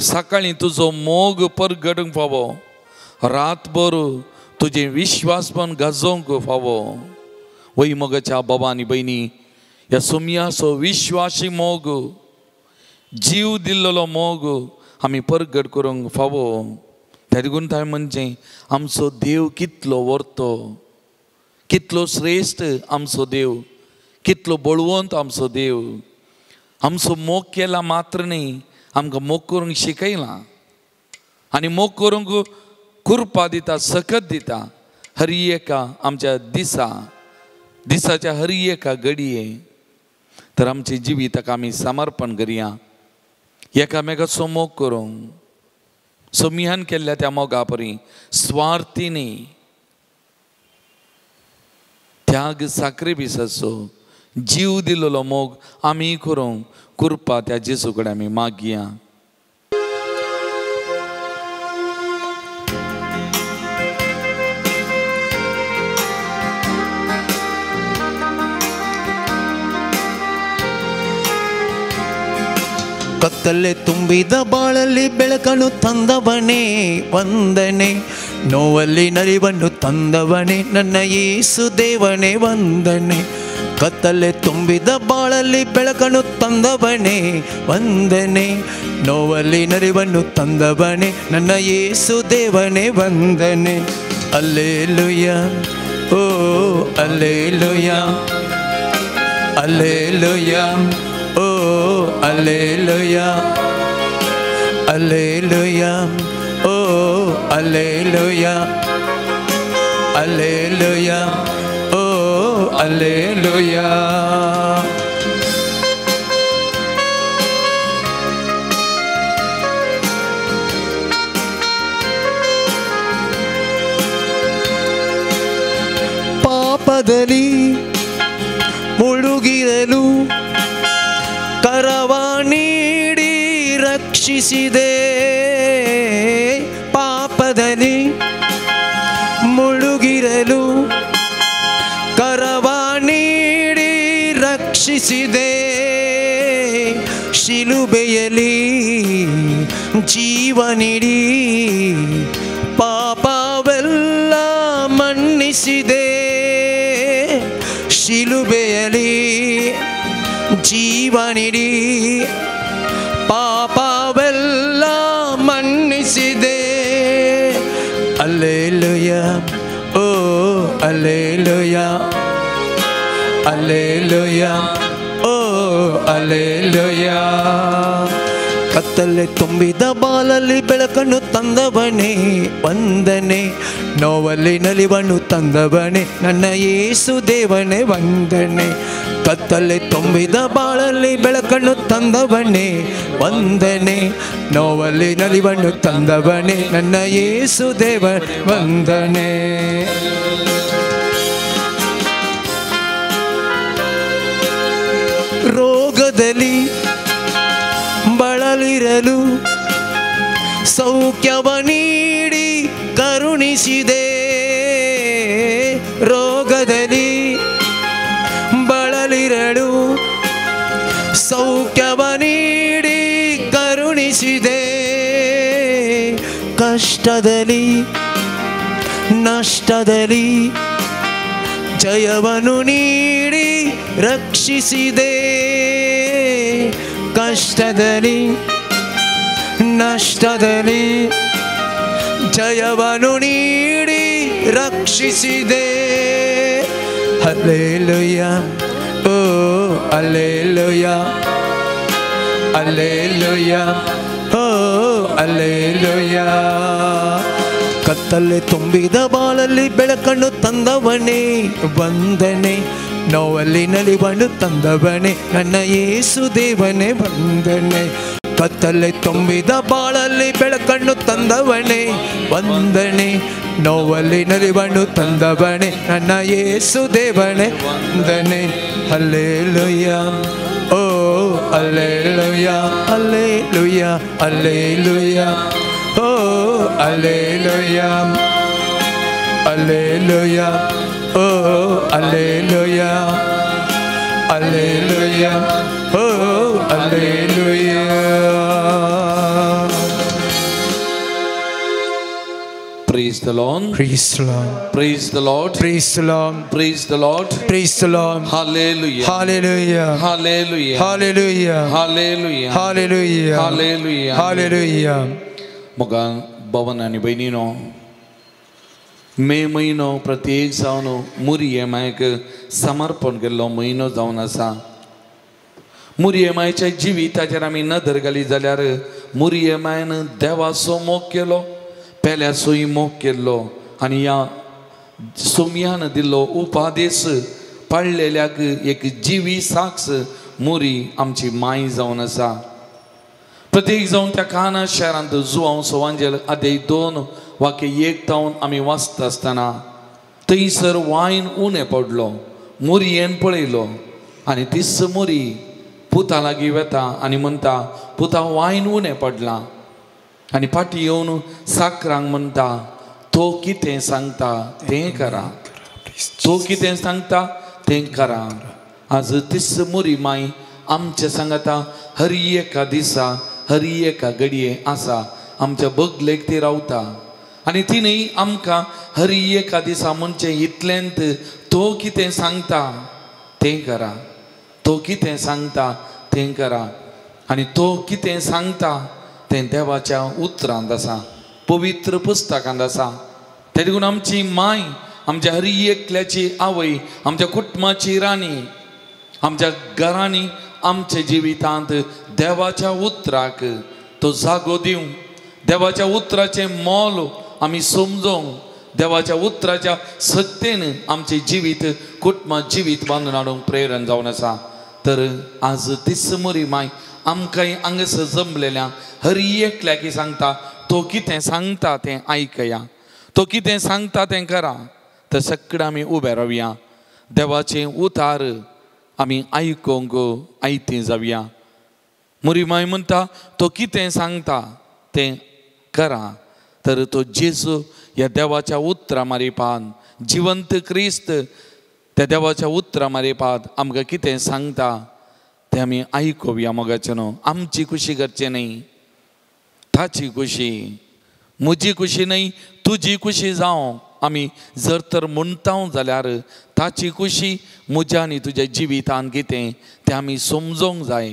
सकाळीं तुजो मोग परगडूंक फावो रातभर तुजें विश्वासपण गाजोवंक फावो वय मोगाच्या बाबा आनी भयणी ह्या सुमयाचो विश्वासी मोग जीव दिल्लो मोग आमी परगट करूंक फावो त्या देखून थंय म्हणजे आमचो देव कितलो वर्तो कितलो श्रेश्ठ आमचो देव कितलो बळवंत आमचो देव आमचो मोग केला मात्र न्ही आमकां मोग करूंक शिकयला आनी मोग करूंक कृपा दिता सकत दिता हर एका आमच्या दिसाच्या हर एका घडये तर आमची जिविताक आमी समर्पण करुया एकामेकाचो मोग करूंक सोमियान केल्ल्या त्या मोगा परी स्वार्थीनी त्याग साक्रिफिसाचो जीव दिलेलो मोग आमी करूंक कृपा त्या जेजू कडेन आमी मागया. ಕತ್ತಲೆ ತುಂಬಿದ ಬಾಳಲ್ಲಿ ಬೆಳಕನ್ನು ತಂದವನೇ ವಂದನೆ, ನೋವಲ್ಲಿ ನಲಿವನ್ನು ತಂದವನೇ ನನ್ನ ಯೇಸು ದೇವನೇ ವಂದನೆ. ಕತ್ತಲೆ ತುಂಬಿದ ಬಾಳಲ್ಲಿ ಬೆಳಕನ್ನು ತಂದವನೇ ವಂದನೆ, ನೋವಲ್ಲಿ ನಲಿವನ್ನು ತಂದವನೇ ನನ್ನ ಯೇಸು ದೇವನೇ ವಂದನೆ. ಅಲ್ಲೇಲುಯ್ಯ ಓ ಅಲ್ಲೇಲುಯ್ಯ ಅಲ್ಲೇಲುಯ್ಯ ಓ ಅಲ್ಲೇಲುಯ್ಯ ಅಲ್ಲೇಲುಯ್ಯ ಓ ಅಲ್ಲೇಲುಯ್ಯ ಅಲ್ಲೇಲುಯ್ಯ ಓ ಅಲ್ಲೇಲುಯ್ಯ. ಪಾಪದಲ್ಲಿ ಮುಳುಗಿರಲು ಕರವ ನೀಡಿ ರಕ್ಷಿಸಿದೆ, ಪಾಪದಲ್ಲಿ ಮುಳುಗಿರಲು ಕರವ ನೀಡಿ ರಕ್ಷಿಸಿದೆ, ಶಿಲುಬೆಯಲ್ಲಿ ಜೀವ ನೀಡಿ ಪಾಪವೆಲ್ಲ ಮನ್ನಿಸಿದೆ, ಶಿಲುಬೆಯಲ್ಲಿ ಜೀವ ನೀಡಿ ಪಾಪವೆಲ್ಲ ಮನ್ನಿಸಿದೆ. ಅಲ್ಲೇಲುಯ್ಯ ಓ ಅಲ್ಲೇಲುಯ್ಯ ಅಲ್ಲೇಲುಯ್ಯ ಓ ಅಲ್ಲೇಲುಯ್ಯ. ಕತ್ತಲೆ ತುಂಬಿದ ಬಾಲಲ್ಲಿ ಬೆಳಕನ್ನು ತಂದವನೇ ವಂದನೆ, ನೋವಲ್ಲಿ ನಲಿವನ್ನು ತಂದವನೇ ನನ್ನ ಯೇಸು ದೇವನೇ ವಂದನೆ. ಕತ್ತಲೆ ತುಂಬಿದ ಬಾಳಲ್ಲಿ ಬೆಳಕನ್ನು ತಂದವನೇ ವಂದನೆ, ನೋವಲ್ಲಿ ನಲಿವನ್ನು ತಂದವನೇ ನನ್ನ ಯೇಸು ದೇವ ವಂದನೆ. ರೋಗದಲ್ಲಿ ಬಳಲಿರಲು ಸೌಖ್ಯವ ನೀಡಿ ಕರುಣಿಸಿದೆ, ರೋಗದಲ್ಲಿ ಬಳಲಿರಲು ಸೌಖ್ಯವ ನೀಡಿ ಕರುಣಿಸಿದೆ, ಕಷ್ಟದಲ್ಲಿ ನಷ್ಟದಲ್ಲಿ ಜಯವನ್ನು ನೀಡಿ ರಕ್ಷಿಸಿದೆ, ಕಷ್ಟದಲ್ಲಿ ನಷ್ಟದಲ್ಲಿ ಜಯವನ್ನು ನೀಡಿ ರಕ್ಷಿಸಿದೆ. ಅಲ್ಲೇಲುಯ್ಯ ಓ ಅಲ್ಲೇಲುಯ್ಯ ಅಲ್ಲೇಲುಯ್ಯ ಓ ಅಲ್ಲೇಲುಯ್ಯ. ಕತ್ತಲೆ ತುಂಬಿದ ಬಾಳಲ್ಲಿ ಬೆಳಕನ್ನು ತಂದವನೇ ವಂದನೆ, ನೋವಲ್ಲಿ ನಲಿವನ್ನು ತಂದವನೇ ನನ್ನ ಯೇಸು ದೇವನೇ ವಂದನೆ. ಕತ್ತಲೆ ತುಂಬಿದ ಬಾಳಲ್ಲಿ ಬೆಳಕನ್ನು ತಂದವನೇ ವಂದನೆ, ನೋವಲ್ಲಿ ನಲಿವನ್ನು ತಂದವನೇ ನನ್ನ ಯೇಸು ದೇವನೇ ವಂದನೆ. ಅಲ್ಲೇಲುಯ್ಯ ಓ ಅಲ್ಲೇಲುಯ್ಯ ಅಲ್ಲೇಲುಯ್ಯ ಅಲ್ಲೇಲುಯ್ಯ ಓ ಅಲ್ಲೇಲುಯ್ಯ ಅಲ್ಲೇಲುಯ್ಯ ಓ ಅಲ್ಲೇಲುಯ್ಯ ಅಲ್ಲೇಲುಯ್ಯ ಓ ಅಲ್ಲೇಲುಯ್ಯ. Praise the Lord. Praise the Lord. Praise the Lord. Praise the Lord. Praise the Lord. Praise the Lord. Hallelujah. Hallelujah. Hallelujah. Hallelujah. Hallelujah. Hallelujah. Hallelujah. Hallelujah. मगा भवन आणि बहिणीनो, मे महिनो प्रत्येक जावन मुरियेमायक समर्पण केल्लो म्हयनो जावन आसा. मुरियेमायच्या जिविताचेर आमी नदर घाली जाल्यार मुरियेमायन देवाचो मोग केलो, पेल्याचोय मोग केल्लो आनी ह्या सोम्यान दिल्लो उपादेश पडलेल्याक एक जिवी साक्ष मोरी आमची माय जावन आसा. प्रत्येक जावन त्या काना शहरांत जुवांव सवांजेल आदे 2 वाक्य 1 तावन आमी वाचता आसतना थंयसर वायन उणें पडलो. मोरी येन पळयलो आनी तिस मोरी पुता लागीं वेता आनी म्हणटा, पुता वायन उणें पडलां. आनी फाटीं येवन साकरांक म्हणटा, तो कितें सांगता तें करा, तो कितें सांगता तें करा. आज तिस मोरी माय आमच्या सांगाता हर एका दिसा हर एका घडये आसा. आमच्या बगलेक ती रावता आनी तिणें आमकां हर एका दिसा म्हणचे इतल्यांत तो कितें सांगता तें करा, तो कितें सांगता तें करा. आनी तो कितें सांगता तें देवाच्या उतरांत आसा, पवित्र पुस्तकांत आसा. ते देखून आमची माय, आमच्या हर एकल्याची आवय, आमच्या कुटुंबाची राणी, आमच्या घरांनी आमच्या जिवितांत देवाच्या उतराक तो जागो दिवं, देवाच्या उतराचें मोल आमी समजोंक, देवाच्या उतराच्या सत्तेन आमचे जिवीत कुटुंबां जिवीत बांदून हाडूंक प्रेरण जावन आसा. तर आज तिस मोरी माय आमकांय हांगासर जमलेल्या हर एकल्याक सांगता, तो कितें सांगता तें आयकया, तो कितें सांगता तें करा. तर सगळे आमी उबे रावया, देवाचें उतार आमी आयकोंक आयती जावया. मोरी माय म्हणटा, तो कितें सांगता तें करा. तर तो जेजू ह्या देवाच्या उतरा मारिपान, जिवंत क्रिस्त त्या देवाच्या उतरा मारिपान आमकां कितें सांगता तें आमी आयकोवया. मोगाचें न्हू, आमची खुशी करचें न्ही, ताची खुशी, म्हजी खुशी न्ही, तुजी खुशी जावं आमी जर तर म्हणटा जाल्यार ताची खुशी म्हज्या आनी तुज्या जिवितांत कितें तें आमी समजोंक जाय.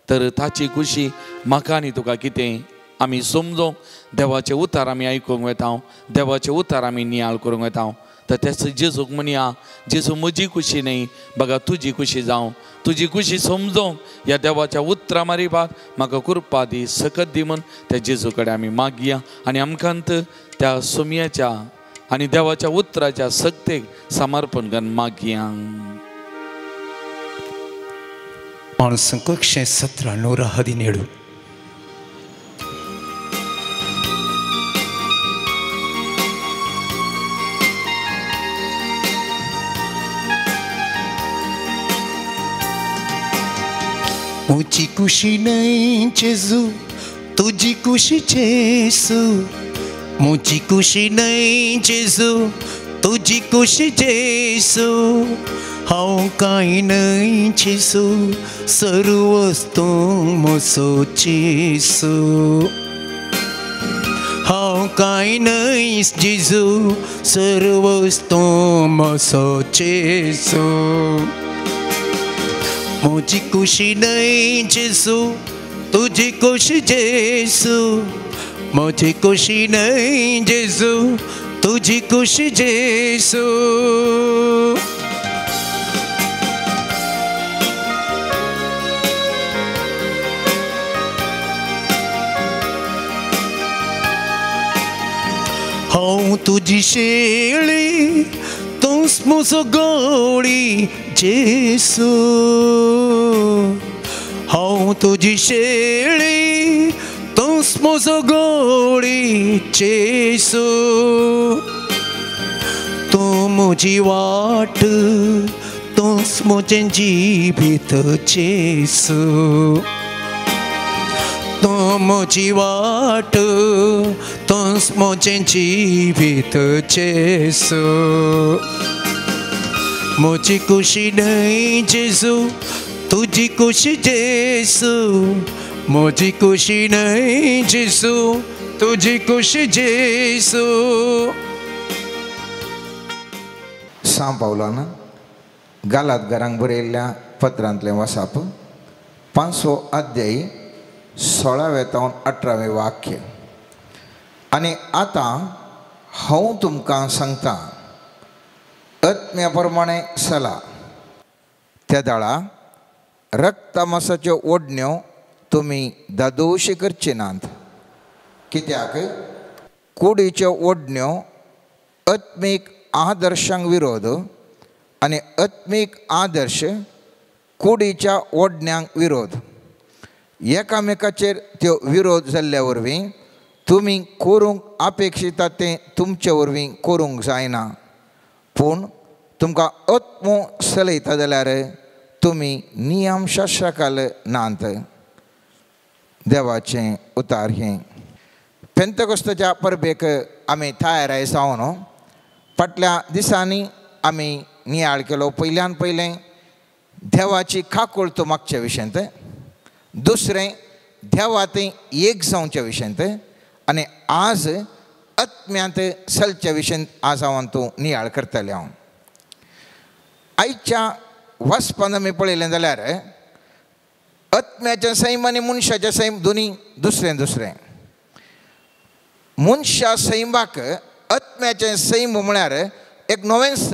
तर ताची खुशी म्हाका आनी तुका कितें आमी समजोंक देवाचे उतार आमी आयकूंक वेता, देवाचे उतार आमी नियाळ करूंक वेता. तर तेच जेजूक म्हणया, जेजू म्हजी खुशी न्ही, बघा तुजी खुशी जावं, तुजी खुशी समजोंक ह्या देवाच्या उतरा मारिपाक म्हाका कृपा दी, सकत दी म्हूण त्या जेजू कडेन आमी मागया. आनी आमकांत त्या सोम्याच्या आनी देवाच्या उतराच्या सक्तेक समर्पण करून मागया. माणसांक 117 117. मुझी खुशी नहीं जेजू, तुझी खुशी जेसू. मुझी खुशी नहीं जेजू, तुझी खुशी जेसू. हांव कांय नहीं जेजू, सर्वच तूं म्हजो जेजू. हांव कांय नहीं जेजू, सर्वच तूं म्हजो जेजू. मुझी खुशी नहीं जेसू, तुझी खुशी जेसू. मुझी खुशी नहीं जेसू, तुझी खुशी जेसू. हांव तुजी शेळी, तूंच म्हजो गवळी जेसू. हांव तुजी शेळी, तूंच म्हजो गवळी जेसू. तूं म्हजी वाट, तूंच म्हजें जिवीत जेसू. तूं म्हजी वाट, तूंच म्हजें जिवीत जेसू. मुझी खुशी नहीं जेसू, तुझी खुशी जेसू. मुझी खुशी नहीं जेसू, तुझी खुशी जेसू. सांत पावलान गालात घरांक बरयल्ल्या पत्रांतलें वाचप 5वो अध्याय 16वें तावन 18वें वाक्य. आनी आतां हांव तुमकां सांगता, आत्म्या प्रमाणे चला. त्या दाळा रक्तमांसाच्यो ओडण्यो तुमी दादोशी करचे नात, कित्याक कुडीच्यो ओडण्यो आत्मीक आदर्शांक विरोध आनी आत्मीक आदर्श कुडीच्या ओडण्यांक विरोध एकामेकाचेर त्यो विरोध जाल्ल्या वरवीं तुमी करूंक अपेक्षिता तें तुमचे वरवीं करूंक जायना पूण तुमकां आत्मो चलयता जाल्यार तुमी नियमशास्त्राखाल नात देवाचें उतार हें पेंतकोस्ताच्या परबेक आमी तयार जावन फाटल्या दिसांनी आमी नियाळ केलो पयल्यान पयलें देवाची खाकूळ तूं मागचे विशयंत दुसरें देवातें एक जावचे विशयंत आनी आज आत्म्यांत चलचे विशयंत आज हांव तूं नियाळ करतलें हांव आयच्या वचपान आमी पळयलें जाल्यार आत्म्याचें सैम आनी मनशाचें सैम दोनी दुसरें दुसरें मनशा सैमाक आत्म्याचें सैम म्हळ्यार एक नोवेंस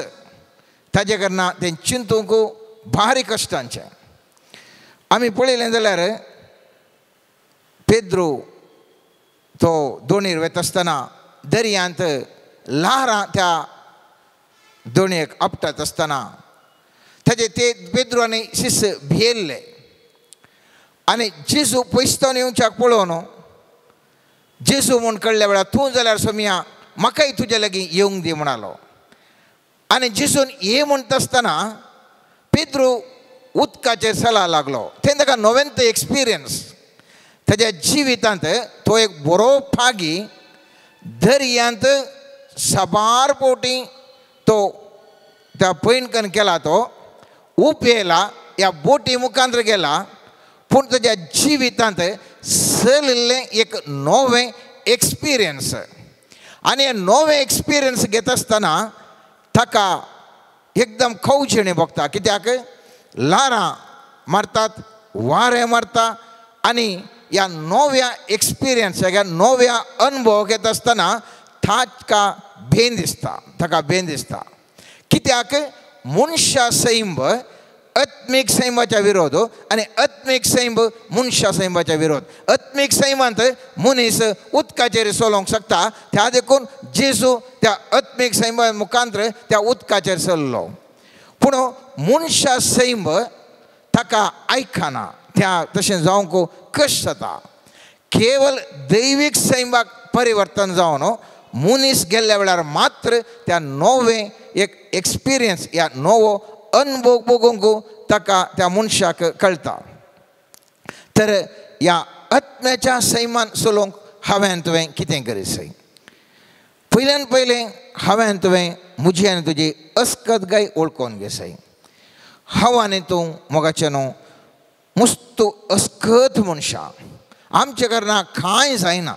ताजे कारणां तें चिंतूंक भारी कश्टांचें आमी पळयलें जाल्यार पेद्रू तो दोणयेर वता आसतना दर्यांत ल्हारां त्या दोणयेक आपटात आसतना ताजे ते पेद्रू आनी शिष्य भियेल्ले आनी जेजू पयसतावन येवच्याक पळोवन जेजू म्हूण कळ्ळ्या वेळार तूं जाल्यार सोमिया म्हाकाय तुजे लागीं येवंक दी म्हणालो आनी जेजून ये म्हणटा आसतना पेद्रू उदकाचेर चला लागलो तें ताका नोवेंत एक्सपिरियन्स ताज्या जिवितांत तो एक बरो फागी दर्यांत साबार फावटी तो त्या पैणकन केला तो उपेला ह्या बोटी मुखांतर गेला पूण ताज्या जिवितांत चलिल्लें एक नोवें एक्सपिरियन्स आनी हें नोवें एक्सपिरियन्स घेता आसतना ताका एकदम खवजिणी भोगता कित्याक ल्हारां मारतात वारें मारता आनी ह्या नव्या एक्सपिरियन्स ह्या नव्या अनुभव घेता आसतना ताका भेन दिसता कित्याक मनशा सैम आत्मीक सैमाच्या विरोध आनी आत्मीक सैम मनशा सैमाच्या विरोध आत्मीक सैमांत मनीस उदकाचेर चलोवंक शकता त्या देखून जेजू त्या आत्मीक सैमा मुखांतर त्या उदकाचेर चल्लो पूण मनशा सैम ताका आयकना त्या तशें जावंक कश्ट जाता केवल दैवीक सैमाक परिवर्तन जावन मनीस गेल्ल्या वेळार मात्र त्या नोवें एक एक्सपिरियन्स ह्या नवो अनुभव बघूंक ताका त्या मनशाक कळटा तर ह्या आत्म्याच्या सैमान चलोवंक हांवें तुवें कितें गरज पयल्यान पयलें हांवें तुवें म्हजी आनी तुजी अस्कतगाय ओळखून घेसाय हांव आनी तूं मोगाचें न्हू मस्त अस्कत मनशां आमचे कारणां कांय जायना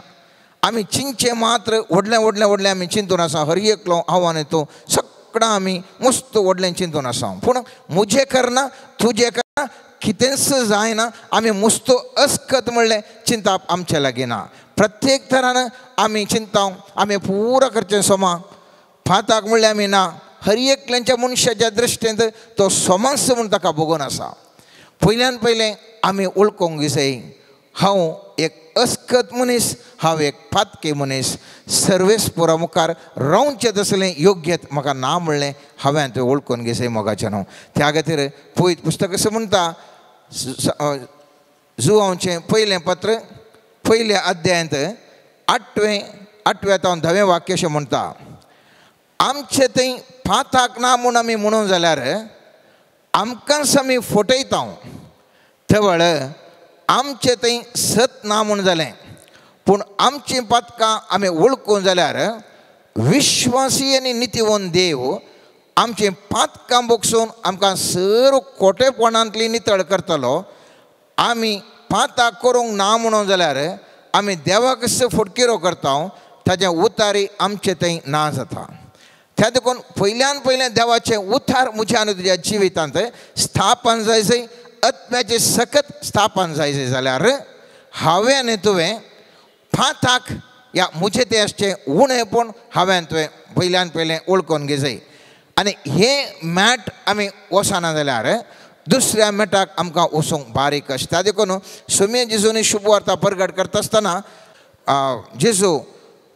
आमी चिंचे मात्र व्हडलें आमी चिंतून आसा हर एकलो हांव आनी तूं सगळां आमी मस्त व्हडलें चिंतून आसा पूण म्हजें कारणां तुजें कारणां कितेंच जायना आमी मस्त अस्कत म्हणलें चिंताप आमचे लागीं ना प्रत्येक तरान आमी चिंताव आमी पुरो करचें सोमा फाताक म्हणलें आमी ना हर एकल्याच्या मनशाच्या दृश्टींत तो सोमास म्हूण ताका बघून आसा पयल्यान पयलें आमी ओळखूंक जाय हांव एक अस्कत मनीस हांव एक फातके मनीस सर्वेस्परा मुखार रावचें तसलें योग्य म्हाका ना म्हणलें हांवें तें ओळखून घेसय मोगाचें न्हू त्या खातीर पळयत पुस्तक असं म्हणटा जुवांचें पयलें पत्र पयल्या अध्यायांत 8वें 10वें वाक्य अशें म्हणटा आमचे थंय फाताक ना म्हूण आमी म्हणूं जाल्यार आमकांच आमी फटयता थवळ आमचे थंय सत ना म्हूण जालें पूण आमचीं पातकां आमी वळखूं जाल्यार विश्वासी आनी नितीवन देव आमचीं पातकां बगसून आमकां सर्व खोटेपणांतली नितळ करतलो आमी पाताक करूंक ना म्हणून जाल्यार आमी देवाक फटकिरो करता ताजें उतारी आमचे थंय ना जाता त्या देखून पयल्यान पयलें देवाचें उतार म्हज्या आनी तुज्या जिवितांत स्थापन जाय आत्म्याचें सकत स्थापन जाय जाल्यार हांवें आनी तुवें फाताक ह्या म्हजें तें आसचें उणेंपण हांवें तुवें पयल्यान पयलें ओळखून घेजय आनी हें मॅट आमी वचना जाल्यार दुसऱ्या मॅटाक आमकां वचूंक बारीक कश्ट त्या देखून सोम्य जेजूनी शुभ वार्ता प्रगट करता आसतना जेजू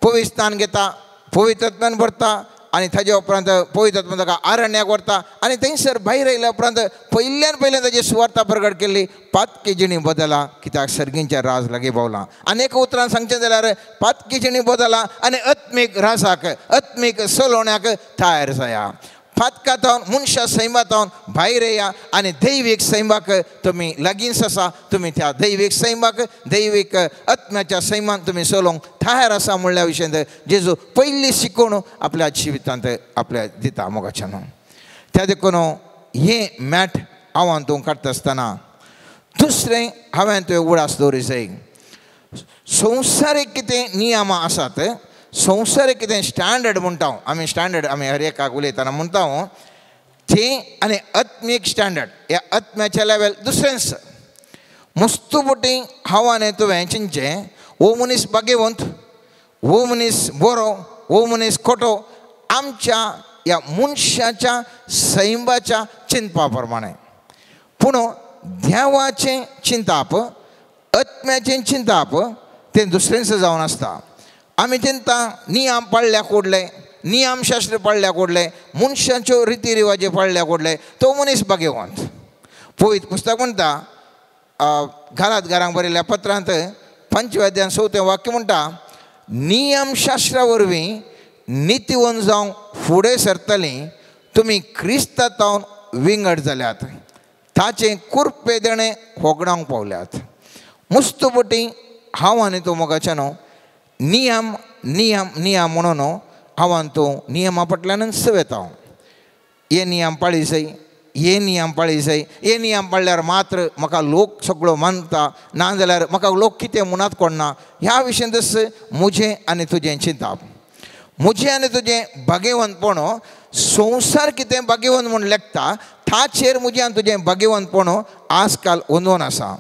पवित्र स्नान घेता पवित्र आत्म्यान भरता आणि ताजे उपरांत पळयतात म्हणटा ताका आरण्याक व्हरता आनी थंयसर भायर येयल्या उपरांत पहिल्यांदा ताजी सुवार्ता प्रगट केल्ली 5 जिणी बदला कित्याक सर्गींचे राज लागीं पावलां. आनी एक उतरान सांगचें जाल्यार 5 जिणी बदला आनी आत्मीक राजाक आत्मीक सलोवण्याक तयार जाया. फातकातावन मनशा सैमातावन भायर येया आनी दैवीक सैमाक तुमी लागींच आसा. तुमी त्या दैवीक सैमाक दैवीक आत्म्याच्या सैमान तुमी चलोवंक तयार आसा म्हणल्या विशयान जेजू पयली शिकवण आपल्या जिवितांत आपल्या दिता मोगाच्यान. त्या देखून हें मॅट आव्हान तूं काडटा आसतना दुसरें हांवें तुवें उडास दवरूंक जाय. संवसारीक कितें नियमां आसात, संवसारीक कितें स्टँडर्ड म्हणटा आमी स्टँडर्ड आमी हर एकाक उलयतना म्हणटा तें आनी आत्मीक स्टँडर्ड ह्या आत्म्याचें लेवल दुसरेंच. मस्तुबुटी हांव आनी तुवें चिंतचें हो मनीस भाग्यवंत, हो मनीस बरो, हो मनीस खोटो आमच्या ह्या मनशाच्या सैमाच्या चिंतपा प्रमाणे. पूण देवाचें चिंताप आत्म्याचें चिंताप तें दुसरेंच जावन आसता. आमी चिंता नियम पाळल्या कोडले, नियमशास्त्र पाळल्या कोडले, मनशाच्यो रिती रिवाजी पाळल्या कोडले तो मनीस भाग्यवंत. पळयत पुस्तक म्हणटा घरांत घरांक बरयल्ल्या पत्रांत 5व्या अध्यायान 4वें वाक्य म्हणटा नियमशास्त्रा वरवीं नितीवंत जावंक फुडें सरतलीं तुमी क्रिस्तांतावन विंगड जाल्यात, ताचें कुरपेदणें होगडावंक पावल्यात. मुस्तुबटी हांव आनी तूं मोगाच्यान नियम नियम नियम म्हणून हांव तूं नियमा फाटल्यानच वेता. हे नियम पाळी जाय, हे नियम पाळी जाय, हे नियम पाळल्यार मात्र म्हाका लोक सगळो मानता, ना जाल्यार म्हाका लोक कितें म्हणत कोणना. ह्या विशयान म्हजें आनी तुजें चिंताप, म्हजें आनी तुजें भाग्यवंतपण संवसार कितें भाग्यवंत म्हूण लेखता ताचेर म्हजें आनी तुजें भाग्यवंतपण आज काल ओंदोवन आसा.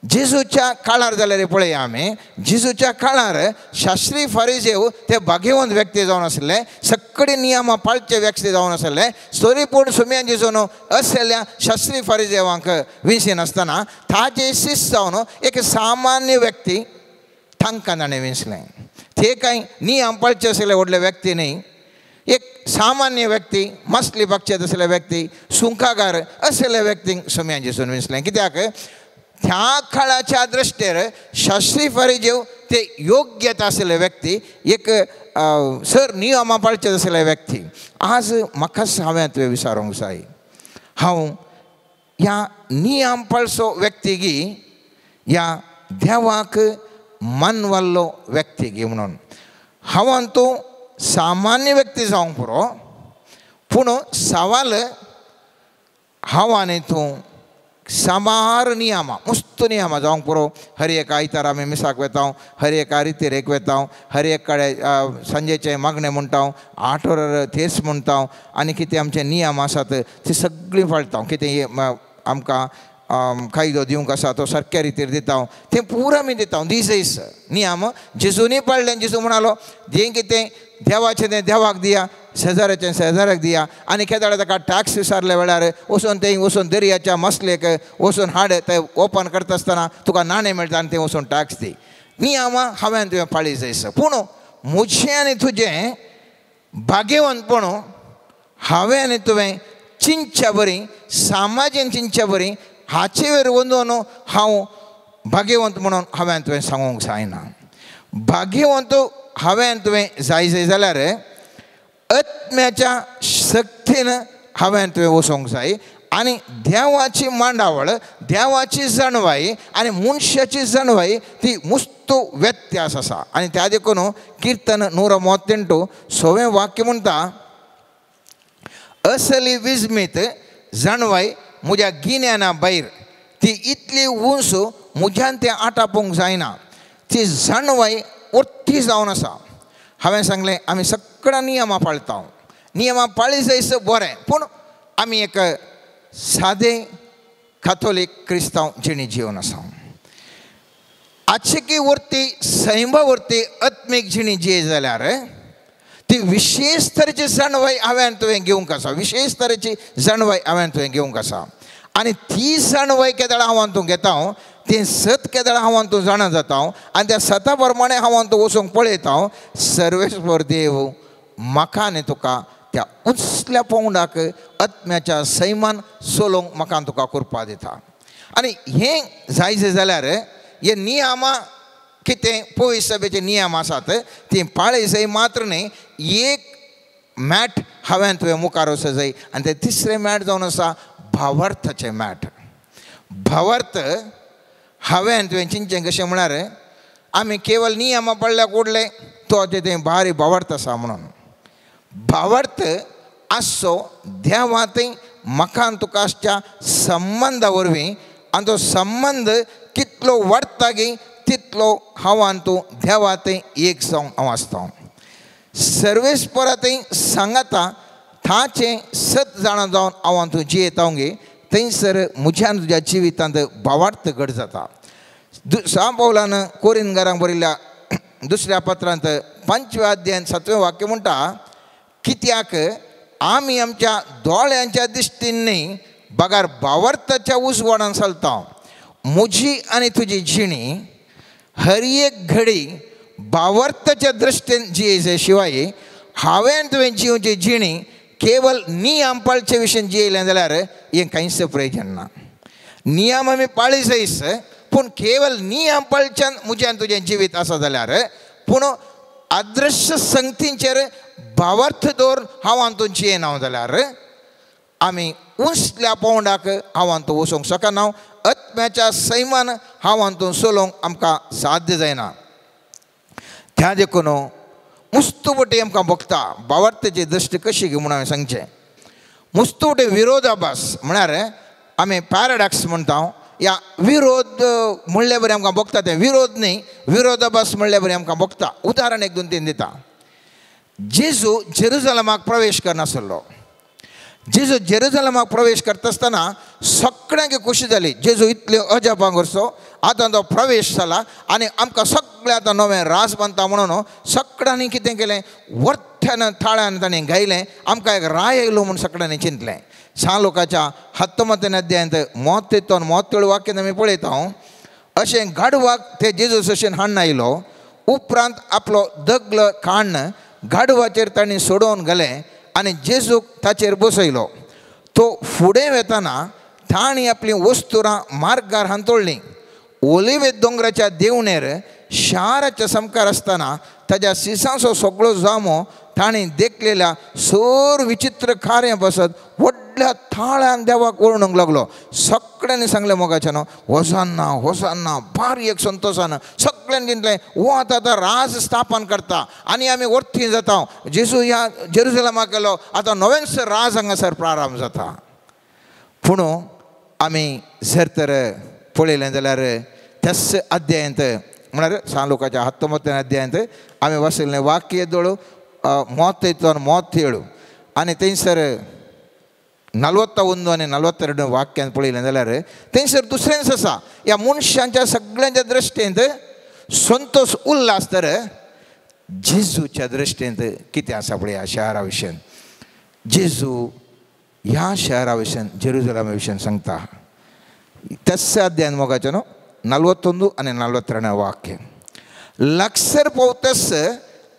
जेजूच्या काळार जाल्यार पळया आमी जेजूच्या काळार शास्त्री फारिजेव ते भाग्यवंत व्यक्ती जावन आसले, सगळे नियमां पाळचे व्यक्ती जावन आसले. सोरीपूर्ण सुमयान जेजून असलेल्या शास्त्री फारिजेवांक विंसी नासतना ताचे शिश्य जावन एक सामान्य व्यक्ती तांकां ताणें विंसलें. ते कांय नियम पाळचे आसले व्हडले व्यक्ती न्ही, एक सामान्य व्यक्ती मसली बगचेत असले व्यक्ती सुंकागार असले व्यक्तीक सुमयान जेजून विंसलें. कित्याक त्या काळाच्या दृश्टेर शास्त्री फारिजेव ते योग्यता आसले व्यक्ती, एक सर नियमां पाळचे आसले व्यक्ती. आज म्हाकाच हांवें तुवें विचारूंक जाय, हांव ह्या नियम पाळचो व्यक्ती गी ह्या देवाक मानवाल्लो व्यक्ती गी म्हणून. हांव तूं सामान्य व्यक्ती जावंक पुरो, पूण सवाल हांव आनी तूं समार नियमां मस्त नियमां जावंक पुरो. हर एक आयतार आमी मिसाक वेता, हर एका रितीरेक वेता, हर एक कडेन सांजेचें मागणें म्हणटा, 8 वरां तेच म्हणटा आनी कितें आमचे नियम आसात ती सगळीं पाळटा. कितें आमकां कायदो दिवंक आसा तो सारक्या रितीर दिता तें पुरो आमी दिता. दीस दीस नियम जेजूनी पाळ्ळें. जेजू म्हणालो जें कितें देवाचें तें देवाक दिया, शेजाऱ्याचें शेजाऱ्याक दिया. आनी केदाळे ताका टॅक्स विचारल्या वेळार वचून थंय वचून दर्याच्या मसलेक वचून हाड तें ओपन करता आसतना तुका नाणें मेळटा आनी तें वचून टॅक्स दी. नियमां हांवें तुवें पाळी जायस. पूण म्हजें आनी तुजें भाग्यवंतपण हांवें आनी तुवें चिंतच्या बरी, सामाजीन चिंतच्या बरी हाचे वयर वंदोवन हांव भाग्यवंत म्हणून हांवें तुवें सांगूंक जायना. भाग्यवंत हांवें तुवें जाय जाल्यार आत्म्याच्या शक्तीन हांवें तुवें वचोंक जाय. आनी देवाची मांडावळ, देवाची जाणवाई आनी मनशाची जाणवाई ती मस्त व्यत्यास आसा. आनी त्या देखून किर्तन 138 6वें वाक्य म्हणटा असली विजमीत जाणवाई म्हज्या गिन्याना भायर, ती इतली उंच म्हज्यान तें आटापोवंक जायना. ती जाणवाई ओर्ती जावन आसा. हांवें सांगलें आमी सगळ्या नियमां पाळटा, नियमां पाळी जायस बरें, पूण आमी एक सादें काथोलीक क्रिस्तांव जिणी जिवन आसा. आजची वरती सैमा वरती आत्मीक जिणी जिये जाल्यार ती विशेष तरेची जाणवाई हांवें तुवें घेवंक आसा, विशेष तरेची जाणवाई हांवें तुवें घेवंक आसा. आनी ती जाणवाई केदाळ हांव तूं घेता, तें सत केदाळ हांव तूं जाणा जाता आनी त्या सता प्रमाणे हांव तूं वचूंक पळयता. सर्वेश्वर देव म्हाका न्ही तुका त्या उंचल्या पावंडाक आत्म्याच्या सैमान सोलोंक म्हाका तुका करपा दिता. आनी हें जायचें जाल्यार हे नियमा कितें पळय सभेचे नियम आसात ती पाळय जाय मात्र न्ही. एक मॅट हांवें तुवें मुखार वचूं जाय आनी तें तिसरें मॅट जावन आसा भावार्थाचें मॅट. भावार्थ हांवें तुवें चिंतचें कशें म्हळ्यार आमी केवळ नियमां पडल्या कोडले तो तें भारी भावार्थ आसा म्हणून. भावार्थ आसचो देवांतय म्हाका तुका आसच्या संबंदा वरवीं आनी तो संबंद कितलो वाडटा गे तितलो हांव आनी तूं देवांतय एक जावन हांव आसता. सर्वेस्परांतय सांगाता ताचें सत जाणां जावन हांव आनी तूं जियेता गे थंयसर म्हज्यान तुज्या जिवितांत भावार्थ घट जाता. सांत पौलान कोरिंथकारांक बरयल्ल्या दुसऱ्या पत्रांत 5व्या अध्यायान 7वें वाक्य म्हणटा कित्याक आमी आमच्या दोळ्यांच्या दिश्टीन न्ही बगार भावार्थाच्या उजवाडान चलता. म्हजी आनी तुजी जिणी हर एक घडी भावार्थाच्या दृश्टीन जियेचे शिवाय हांवें तुवें जिवची जिणी केवळ नियम पाळचे विशयी जियेलें जाल्यार हें कांयच प्रयोजन ना. नियम आमी पाळी जायस पूण केवळ नियम पाळच्यान म्हज्यान तुजें जिवीत आसा जाल्यार पूण अदृश्य संगतींचेर भावार्थ दवरून हांव आनी तूं जियेना जाल्यार आमी उंचल्या पावंडाक हांव आनी तूं वचूंक शकना. आत्म्याच्या सैमान हांव आनी तूं सोलोवंक आमकां साध्य जायना. त्या देखून मुस्तुबटी आमकां भोगता भावार्थाची दृश्टी कशी गी म्हणून हांवें सांगचें. मुस्तुबटी विरोधाभास म्हळ्यार आमी पॅराडॉक्स म्हणटा. या विरोध म्हणले बरें आमकां भोगता तें विरोध न्ही विरोधाभास म्हणले बरें आमकां भोगता. उदाहरण 1-2-3 दिता. जेजू जेरुसलेमाक प्रवेश करनासलो. जेजू जेरुसलेमाक प्रवेश करता आसतना सगळ्यांक खुशी जाली. जेजू इतल्यो अजापां करचो आतां तो प्रवेश जाला आनी आमकां सगळें आतां नवें राज बांदता म्हणून सगळ्यांनी कितें केलें वर्थ्यान थाळ्यान ताणें गायलें आमकां एक राय येयलो म्हूण सगळ्यांनी चिंतलें. सांत लोकाच्या 19 अध्यायांत 33 वाक्यान आमी पळयता अशें गाडवाक ते जेजू अशें हाडून आयलो. उपरांत आपलो दगलो काण्ण गाडवाचेर ताणें सोडोवन गेलें आनी जेजूक ताचेर बसयलो. तो फुडें वेताना ताणें आपली वस्तुरां मार्गार हांतोळ्ळीं. ओलिवे दोंगराच्या देवणेर शाराच्या समकार आसतना ताच्या सिसांचो सगळो जामो ताणें देखलेल्या सोर विचित्र कार्यां बसत व्हडल्या थाळ्यान देवाक वळणूंक लागलो. सगळ्यांनी सांगलें मोगाच्यान होसान्ना होसान्ना भारी एक संतोशान सगळ्यांनी चिंतलें हो आतां राज स्थापन करता आनी आमी वर्थी जाता. जेजू ह्या जेरुसलेमाक गेलो आतां नवेंच राज हांगासर प्रारंभ जाता. पूण आमी जर तर पळयलें जाल्यार त्याच अध्यायांत म्हळ्यार सांत लोकाच्या 19 अध्यायांत आमी वाचयलें वाक्य येदोळ 37 आनी थंयसर 41 आनी 42 वाक्यान पळयलें जाल्यार थंयसर दुसरेंच आसा. ह्या मनशांच्या सगळ्यांच्या दृश्टेंत संतोश उल्हास तर जेजूच्या दृश्टेंत कितें आसा पळय ह्या शहरा विशयी. जेजू ह्या शहरा विशयी जेरुसलेमा विशयी सांगता. त्याच अध्यायान मोगाचें 41 आनी 42 वाक्य. लागसर पावतस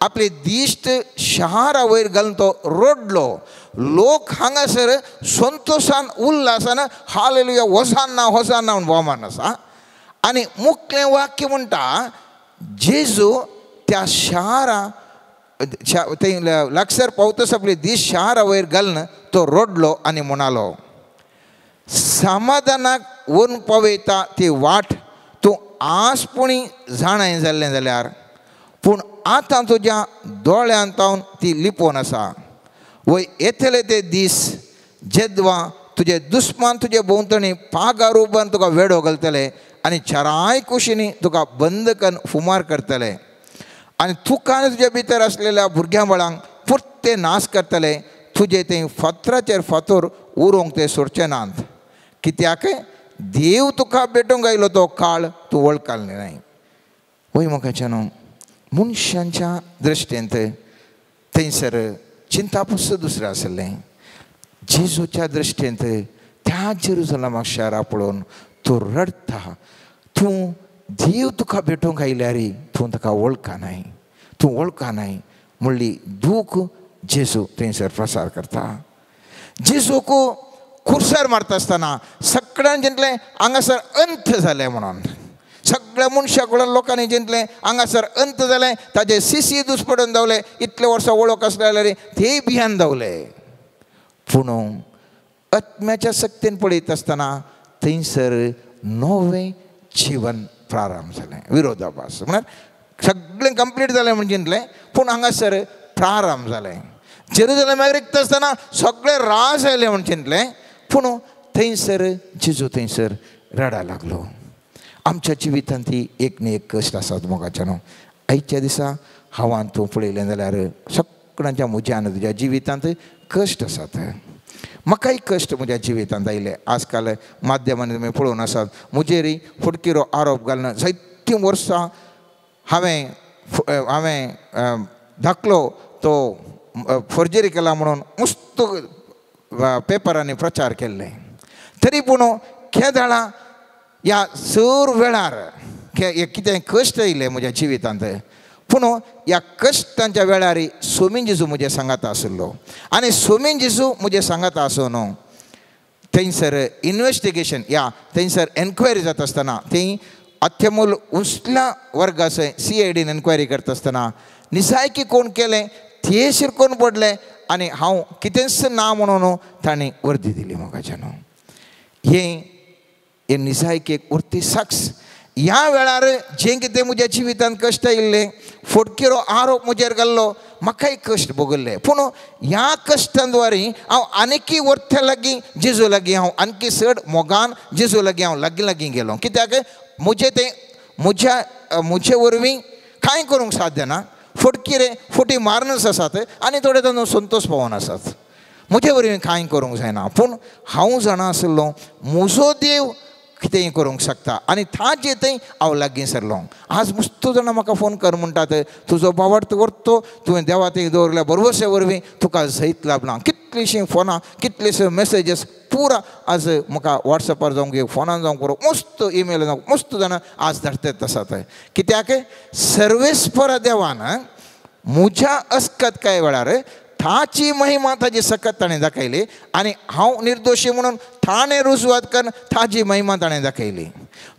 आपले दिश्ट शहरा वयर घालून तो रोडलो. लोक हांगासर संतोशान उल्हासान हालेलुया होसान्ना होसान्ना म्हूण भोवमान आसा. आनी मुख्य वाक्य म्हणटा जेजू त्या शहरा थंय लागसर पावतस आपले दिश्ट शहरा वयर घालून तो रोडलो आनी म्हणालो समाधानाक व्हरून पावयता ती वाट तूं आसपुणी जाणाय जाल्लें जाल्यार पूण आतां तुज्या दोळ्यान तावन ती लिपोवन आसा. वय येतले ते दीस जेद्वा तुजे दुस्मान तुजे भोंवतणी पागा रुबान तुका वेडो घालतले आनी चराय कुशीनी तुका बंदकन फुमार करतले आनी तुका आनी तुजे भितर आसलेल्या भुरग्यां बाळांक पुर्ते नाश करतले. तुजे थंय फातराचेर फातर उरोवंक ते सोडचे नात. कित्याक देव तुका भेटोवंक आयलो तो काळ तूं वळखले नाय. वय मोगाच्यान मनशांच्या दृश्टेंत थंयसर चिंतापुस्त दुसरें आसलें. जेजूच्या दृश्टेंत त्या जेरुसलेमा शारा पळोवन तूं रडता. तूं देव तुका भेटोवंक आयल्यार तूं ताका वळखनाय. तूं वळखनाय म्हणली दूख जेजू थंयसर प्रसार करता. जेजूक खुर्सार मारता आसतना सगळ्यान जितलें हांगासर अंत जालें म्हणून सगळ्या मनशाक लोकांनी जितलें हांगासर अंत जालें ताजे सिसी दूस पडून धांवले. इतले वर्सां वळख आसले जाल्यार तेय भियान धांवले. पूण आत्म्याच्या सक्तीन पळयत आसतना थंयसर नवें जीवन प्रारंभ जालें. विरोधाभास म्हळ्यार सगळें कंप्लीट जालें म्हणून चिंतलें पूण हांगासर प्रारंभ जालें. जेरुसलेमाक रिक्त आसतना सगळें रास आयलें म्हणून चिंतलें पूण थंयसर जेजू थंयसर रडा लागलो. आमच्या जिवितांत ही एक न्ही एक कश्ट आसात मोगाच्यान. आयच्या दिसा हांवान तूं पळयलें जाल्यार सगळ्यांच्या म्हज्यान तुज्या जिवितांत कश्ट आसात. म्हाकाय कश्ट म्हज्या जिवितांत आयले. आजकाल माध्यमांनी तुमी पळोवन आसात म्हजेरय फुडकिरो आरोप घालना. जायतीं वर्सां हांवें धाकलो तो फॉर्जरी केला म्हणून मस्त पेपरांनी प्रचार केल्ले. तरी पूण खेदाळा ह्या सर वेळार कितें कश्ट येयले म्हज्या जिवितांत पूण ह्या कश्टांच्या वेळार सोमीन जेजू म्हजे सांगाता आशिल्लो. आनी सोमीन जेजू म्हजे सांगाता आसून थंयसर इन्वेस्टिगेशन या थंयसर एन्क्वायरी जाता आसतना थंय अत्यमूल उंचल्या वर्गाचो CIDन एन्क्वायरी करता आसतना निसायकी कोण केलें ते शिरकोन पडलें आनी हांव कितेंच ना म्हणून ताणें वर्दी दिली मोगाच्यान. हे निसायकेक उरती साक्ष. ह्या वेळार जें कितें म्हज्या जिवितांत कश्ट येयल्ले फटकेरो आरोप म्हजेर घाल्लो म्हाकाय कश्ट भोगल्ले. पूण ह्या कश्टां द्वारे हांव आनिकी वर्थे लागीं जेजू लागीं हांव आनकी चड मोगान जेजू लागीं हांव लागीं गेलो. कित्याक म्हजे वरवीं कांय करूंक साध्य ना. फटी मारनच आसात आनी थोडे जाण संतोश पावोन आसात. म्हजे वरवीं कांय करूंक जायना. पूण हांव जाणा आसलो म्हजो देव कितेंय करूंक शकता आनी ताजे थंय हांव लागीं सरलो. आज मस्त जाणां म्हाका फोन कर म्हणटात तुजो बावार्थ करतो तुवें देवा थंय दवरल्या भरवशे वरवीं तुका जैत लाभलां. कितलींशीं फोनां कितलेशे मेसेजीस पुरा आज म्हाका वॉट्सॅपार जावंक घे फोनान जावंक पुरो मस्त ईमेल जावंक मस्त जाणां आज धाडटात आसात. कित्याक सर्वेस्पर देवान म्हज्या अस्कतकाये वेळार ताची महिमा ताजी सकत ताणें दाखयली आनी हांव निर्दोशी म्हणून ताणें रुजवात करून ताजी महिमा ताणें दाखयली.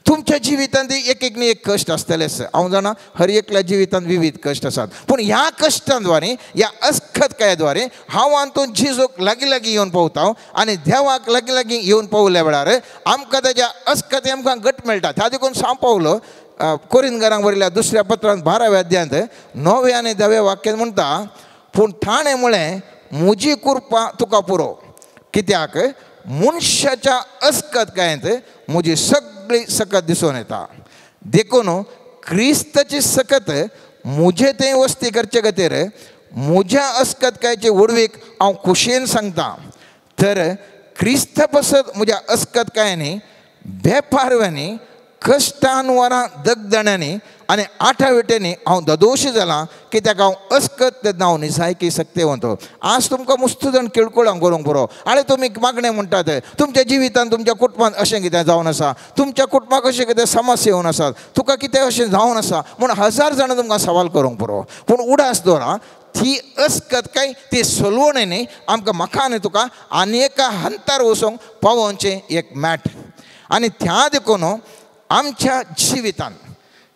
तुमच्या जिवितांत एक न्ही एक कश्ट आसतलेच. हांव जाणा हर एकल्या जिवितांत विविध कश्ट आसात. पूण ह्या कश्टां द्वारे ह्या अस्खतकाये द्वारे हांव आंतून जेजूक लागीं येवन पावता आनी देवाक लागीं येवन पावल्या वेळार आमकां ताज्या अस्खते आमकां घट मेळटा. त्या देखून सांग पावलो कोरिंथकारांक बरयल्या दुसऱ्या पत्रांत 12व्या अध्यायांत 9वें आनी 10वें वाक्यांत म्हणटा पूण ताणें म्हळें म्हजी कृपा तुका पुरो. कित्याक मनशाच्या अस्खतकायेंत म्हजी सगळी सकत दिसून येता. देखून क्रिस्ताची सकत म्हजे थंय वस्ती करचे खातीर म्हज्या अस्खतकायेचे वडवीक हांव खोशयेन सांगता. तर क्रिस्ता पासत म्हज्या अस्खतकायांनी बेपारव्यांनी कश्टान वरां दगदण्यांनी आनी 8 विटेंनी हांव दोदोशी जालां. कित्याक हांव अस्खत तेन्ना हांव निसायकी सक्तेवंतो. आज तुमकां मस्त जाण किळकुळ हांव करूंक पुरो. आनी तुमी मागणें म्हणटात तुमच्या जिवितांत तुमच्या कुटुंबांत अशें कितें जावन आसा तुमच्या कुटुंबाक अशें कितें समस्या येवन आसात तुका कितें अशें जावन आसा म्हूण 1000 जाणां तुमकां सवाल करूंक पुरो. पूण उडास दवरा ती अस्खतकाय ती सोलवणेनी आमकां म्हाका आनी तुका आनी एका हंतार वचोंक पावोवचें एक मॅट. आनी त्या देखून आमच्या जिवितांत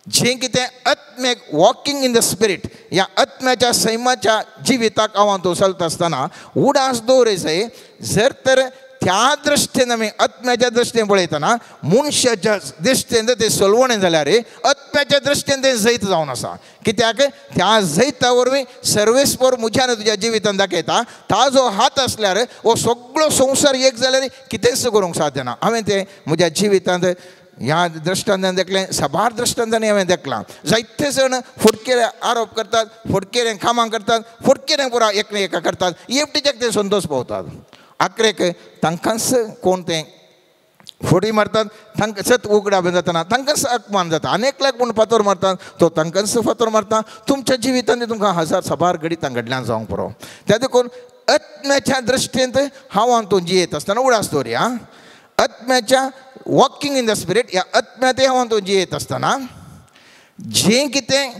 जें कितें आत्मेक वॉकिंग इन द स्पिरीट ह्या आत्म्याच्या सैमाच्या जिविताक हांव तो चलता आसतना उडास दवरय जाय. जर तर त्या दृश्टेन आमी आत्म्याच्या दृश्टेन पळयतना मनशाच्या दृश्टेन तें सोलवणें जाल्यार आत्म्याच्या दृश्टेन तें जैत जावन आसा. कित्याक त्या जैता वरवीं सर्वेस्पर म्हज्यान तुज्या जिवितांत दाखयता. ताजो हात आसल्यार हो सगळो संवसार एक जाल्यार कितेंच करूंक साध्य ना. हांवें तें म्हज्या जिवितांत ह्या दृश्टांतान देखलें साबार दृश्टांतांनी हांवें देखलां. जायते जण फटकेरे आरोप करतात फटकेरे कामां करतात फटकेरे पुरा एक एका करतात एकटीच्याक ते संतोश पावतात. आखरेक तांकांच कोण तें फोडी मारतात तांकां सत उगडा बी जातना तांकांच अपमान जाता. आनेकल्याक कोण फातोर मारतात तो तांकांच फातोर मारता. तुमच्या जिवितांत तुमकां 1000 साबार घडी तांगडल्यान जावंक पुरो. त्या देखून आत्म्याच्या दृश्टेंत हांव तूं जियेत आसतना उडास दवरया. आत्म्याच्या वॉकिंग इन द स्पिरीट ह्या आत्म्यात हांव तूं जियेत आसतना जें कितें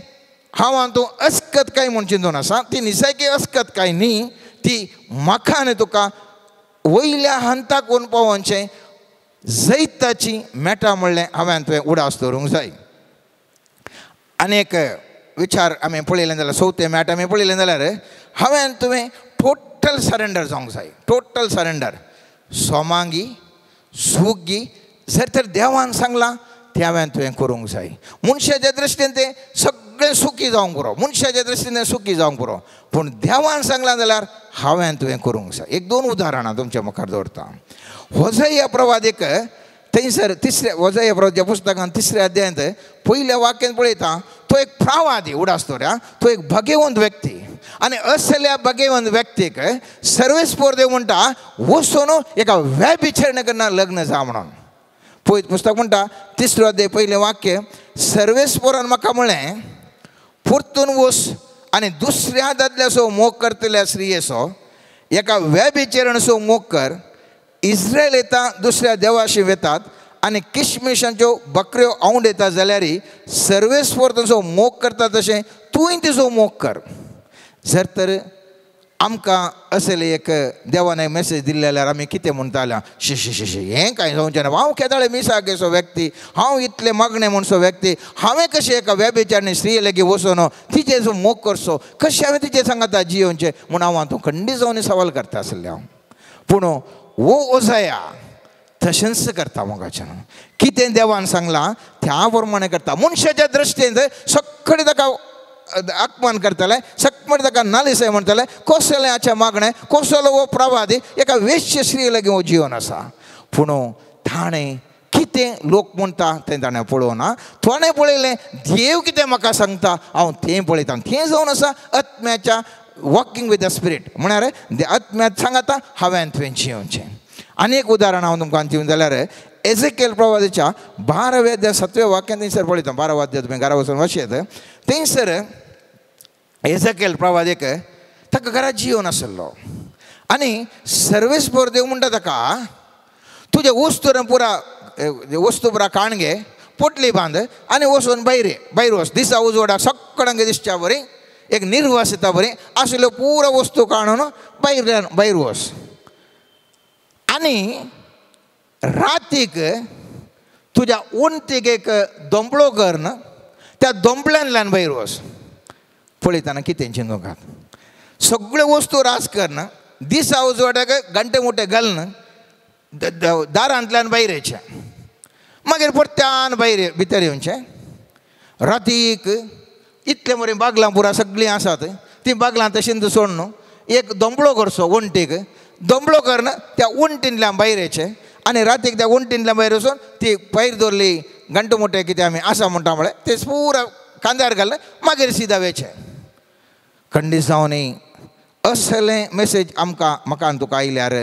हांव तूं अस्कत काय म्हूण चिंतून आसा ती निसायकी अस्कत काय न्ही ती म्हाका आनी तुका वयल्या हंताक व्हरून पावोवचें जैताची मेटा म्हणलें हांवें तुवें उडास दवरूंक जाय. आनी एक विचार आमी पळयलें जाल्यार चवथें मेट आमी पळयलें जाल्यार हांवें तुवें टोटल सरेंडर जावंक जाय. टोटल सरेंडर सोमांगी सुगी जर तर देवान सांगलां तें हांवें तुवें करूंक जाय. मनशाच्या दृश्टीन तें सगळें सुखी जावंक पुरो, मनशाच्या दृश्टीन तें सुखी जावंक पुरो, पूण देवान सांगलां जाल्यार हांवें तुवें करूंक जाय. एक दोन उदाहरणां तुमच्या मुखार दवरता. होजया प्रवादीक थंयसर तिसऱ्या होजया प्रवादीच्या पुस्तकांत 3ऱ्या अध्यायांत पयल्या वाक्यान पळयता तो एक प्रवादी उडास दवऱ्या तो एक भगेवंत व्यक्ती आनी असल्या भगेवंत व्यक्तीक सर्वेस्पोर देव म्हणटा वचून एका व्यभिचारिणी कडल्यान लग्न जा म्हणून. पळयत पुस्तक म्हणटा 3रो अध्याय पयलें वाक्य सर्वेस्पोरान म्हाका म्हळें परतून वच आनी दुसऱ्या दादल्याचो मोग करतल्या स्त्रियेचो एका व्यभिचारिणीचो मोग कर. इस्रायल येता दुसऱ्या देवाशी वेतात आनी किशमिशांच्यो बकऱ्यो आंवड येता जाल्यार सर्वेस्पोर ताचो मोग करता तशें तुवें तिचो मोग कर. जर तर आमकां असले एक देवान मेसेज दिल्ली जाल्यार आमी कितें म्हणटाले शी शी शी शी हें कांय जावचें ना, हांव केदाळे मिसागेचो व्यक्ती, हांव इतलें मागणें म्हणसो व्यक्ती, हांवें कशें एका व्यभिचारिणी स्त्री लेगीत वचून तिचेर मोग करचो, कशें हांवें तिचे सांगाता जियोवचें म्हूण हांव तूं खंडीत जावन सवाल करता आसलें हांव. पूण वो ओजया तशेंच करता मोगाचें. कितें देवान सांगलां त्या प्रमाणे करता. मनशाच्या दृश्टीन सक्कडे ताका अपमान करतले, सक्कडे ताका नालिसाय म्हणटले, कसल्याच्या मागणें कसलो वो प्रवादी एका वेश्य स्त्री लेगीत हो जिवन आसा. पूण ताणें कितें लोक म्हणटा तें ताणें पळोवना. ताणें पळयलें देव कितें म्हाका सांगता हांव तें पळयता. तें जावन आसा आत्म्याच्या वॉकिंग विथ द स्पिरीट म्हळ्यार आत्म्यात सांगता हांवें तुवें जियोवचें. आनी एक उदाहरण हांव तुमकां दिवन जाल्यार एजेकिएल प्रवादीच्या 12व्या अध्याय 7व्या वाक्यान थंयसर पळयता. 12वा अध्याय तुमी घरा वचून वाचयत. थंयसर एजेकिएल प्रवादीक ताका घरा जियोन आसलो आनी सर्वेस्पोर देव म्हणटा ताका तुजे वस्तूर पुरा वस्तू पुरा काण घे, पोटली बांद आनी वचून भायर वच. दिसा उजवाडाक सक्कडांक दिसच्या बरी एक निर्वासिता बरी आशिल्ल्यो पुरो वस्तू काडून भायर वच आनी रातीक तुज्या उंटीक एक दोंबळो कर ना, त्या दोंबळ्यांतल्यान भायर वच. पळयतना कितें चिंतूंक सगळ्यो वस्तू रास कर ना, दिसा उजवाडाक घंटे मोठे घाल ना, दारांतल्यान भायर येवचें, मागीर परत्यान भायर भितर येवचें. रातीक इतले मरे बागलां पुरा सगळीं आसात, ती बागलां तशीं सोड न्हू, एक दोंबळो करचो वंटीक, दोंबळो करना त्या वंटींतल्यान भायर येचें आनी रातीक त्या वंटींतल्यान भायर वचून ती भायर दवरली घंटो मोठे कितें आमी आसा म्हणटा म्हळ्यार ते पुरा कांद्यार घालना मागीर सिदा वेचें. खंडीत जावन असलें मेसेज म्हाका आनी तुका आयल्यार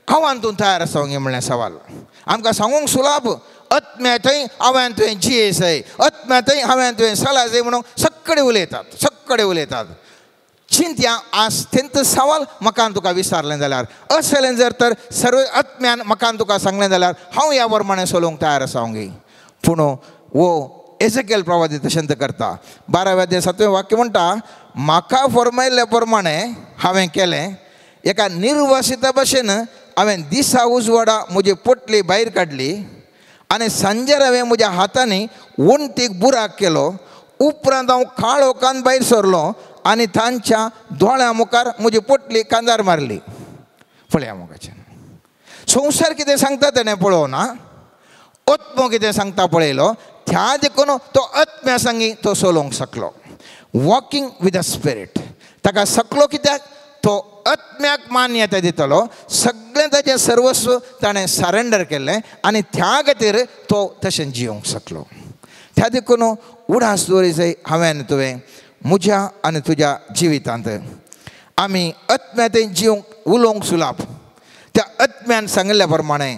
हांव आनी तूं तयार आसा म्हणलें सवाल आमकां सांगूंक सुलाभ. आत्म्यातय हांवें तुवें जियेसय, आत्म्यातय हांवें तुवें सला जाय म्हणून सक्कडे उलयतात. चिंत्या आज तेंत सवाल म्हाका आनी तुका विचारलें जाल्यार असलें जर तर सर्व आत्म्यान म्हाका आनी तुका सांगलें जाल्यार हांव ह्या प्रमाणे चलोवंक तयार आसा हांव. पूण वो एजेकिएल प्रवादी तशेंच करता. 12व्या अध्याय 7वें वाक्य म्हणटा म्हाका फरमायल्ल्या प्रमाणे हांवें केलें. एका निर्वासिता भशेन हांवें दिसा उजवाडा म्हजी पोटली भायर काडली आनी सांजेर हांवें म्हज्या हातांनी वंटीक बुराक केलो. उपरांत हांव काळोखान भायर सरलो आनी तांच्या दोळ्या मुखार म्हजी पोटली कांदार मारली. पळया मोगाचें संवसार कितें सांगता तेणें पळोवना, आत्मो कितें सांगता पळयलो, त्या देखून तो आत्म्या सांगी तो चलोवंक शकलो. वॉकिंग विथ द स्पिरीट ताका सकलो कित्याक तो आत्म्याक मान्यता दितलो. सगळें ताचें सर्वस्व ताणें सरेंडर केल्लें आनी त्या खातीर तो तशें जियोंक शकलो. त्या देखून उडास दवरी जाय हांवें आनी तुवें म्हज्या आनी तुज्या जिवितांत आमी आत्म्यात जिवंक उलोवंक सुलाभ. त्या आत्म्यान सांगिल्ल्या प्रमाणे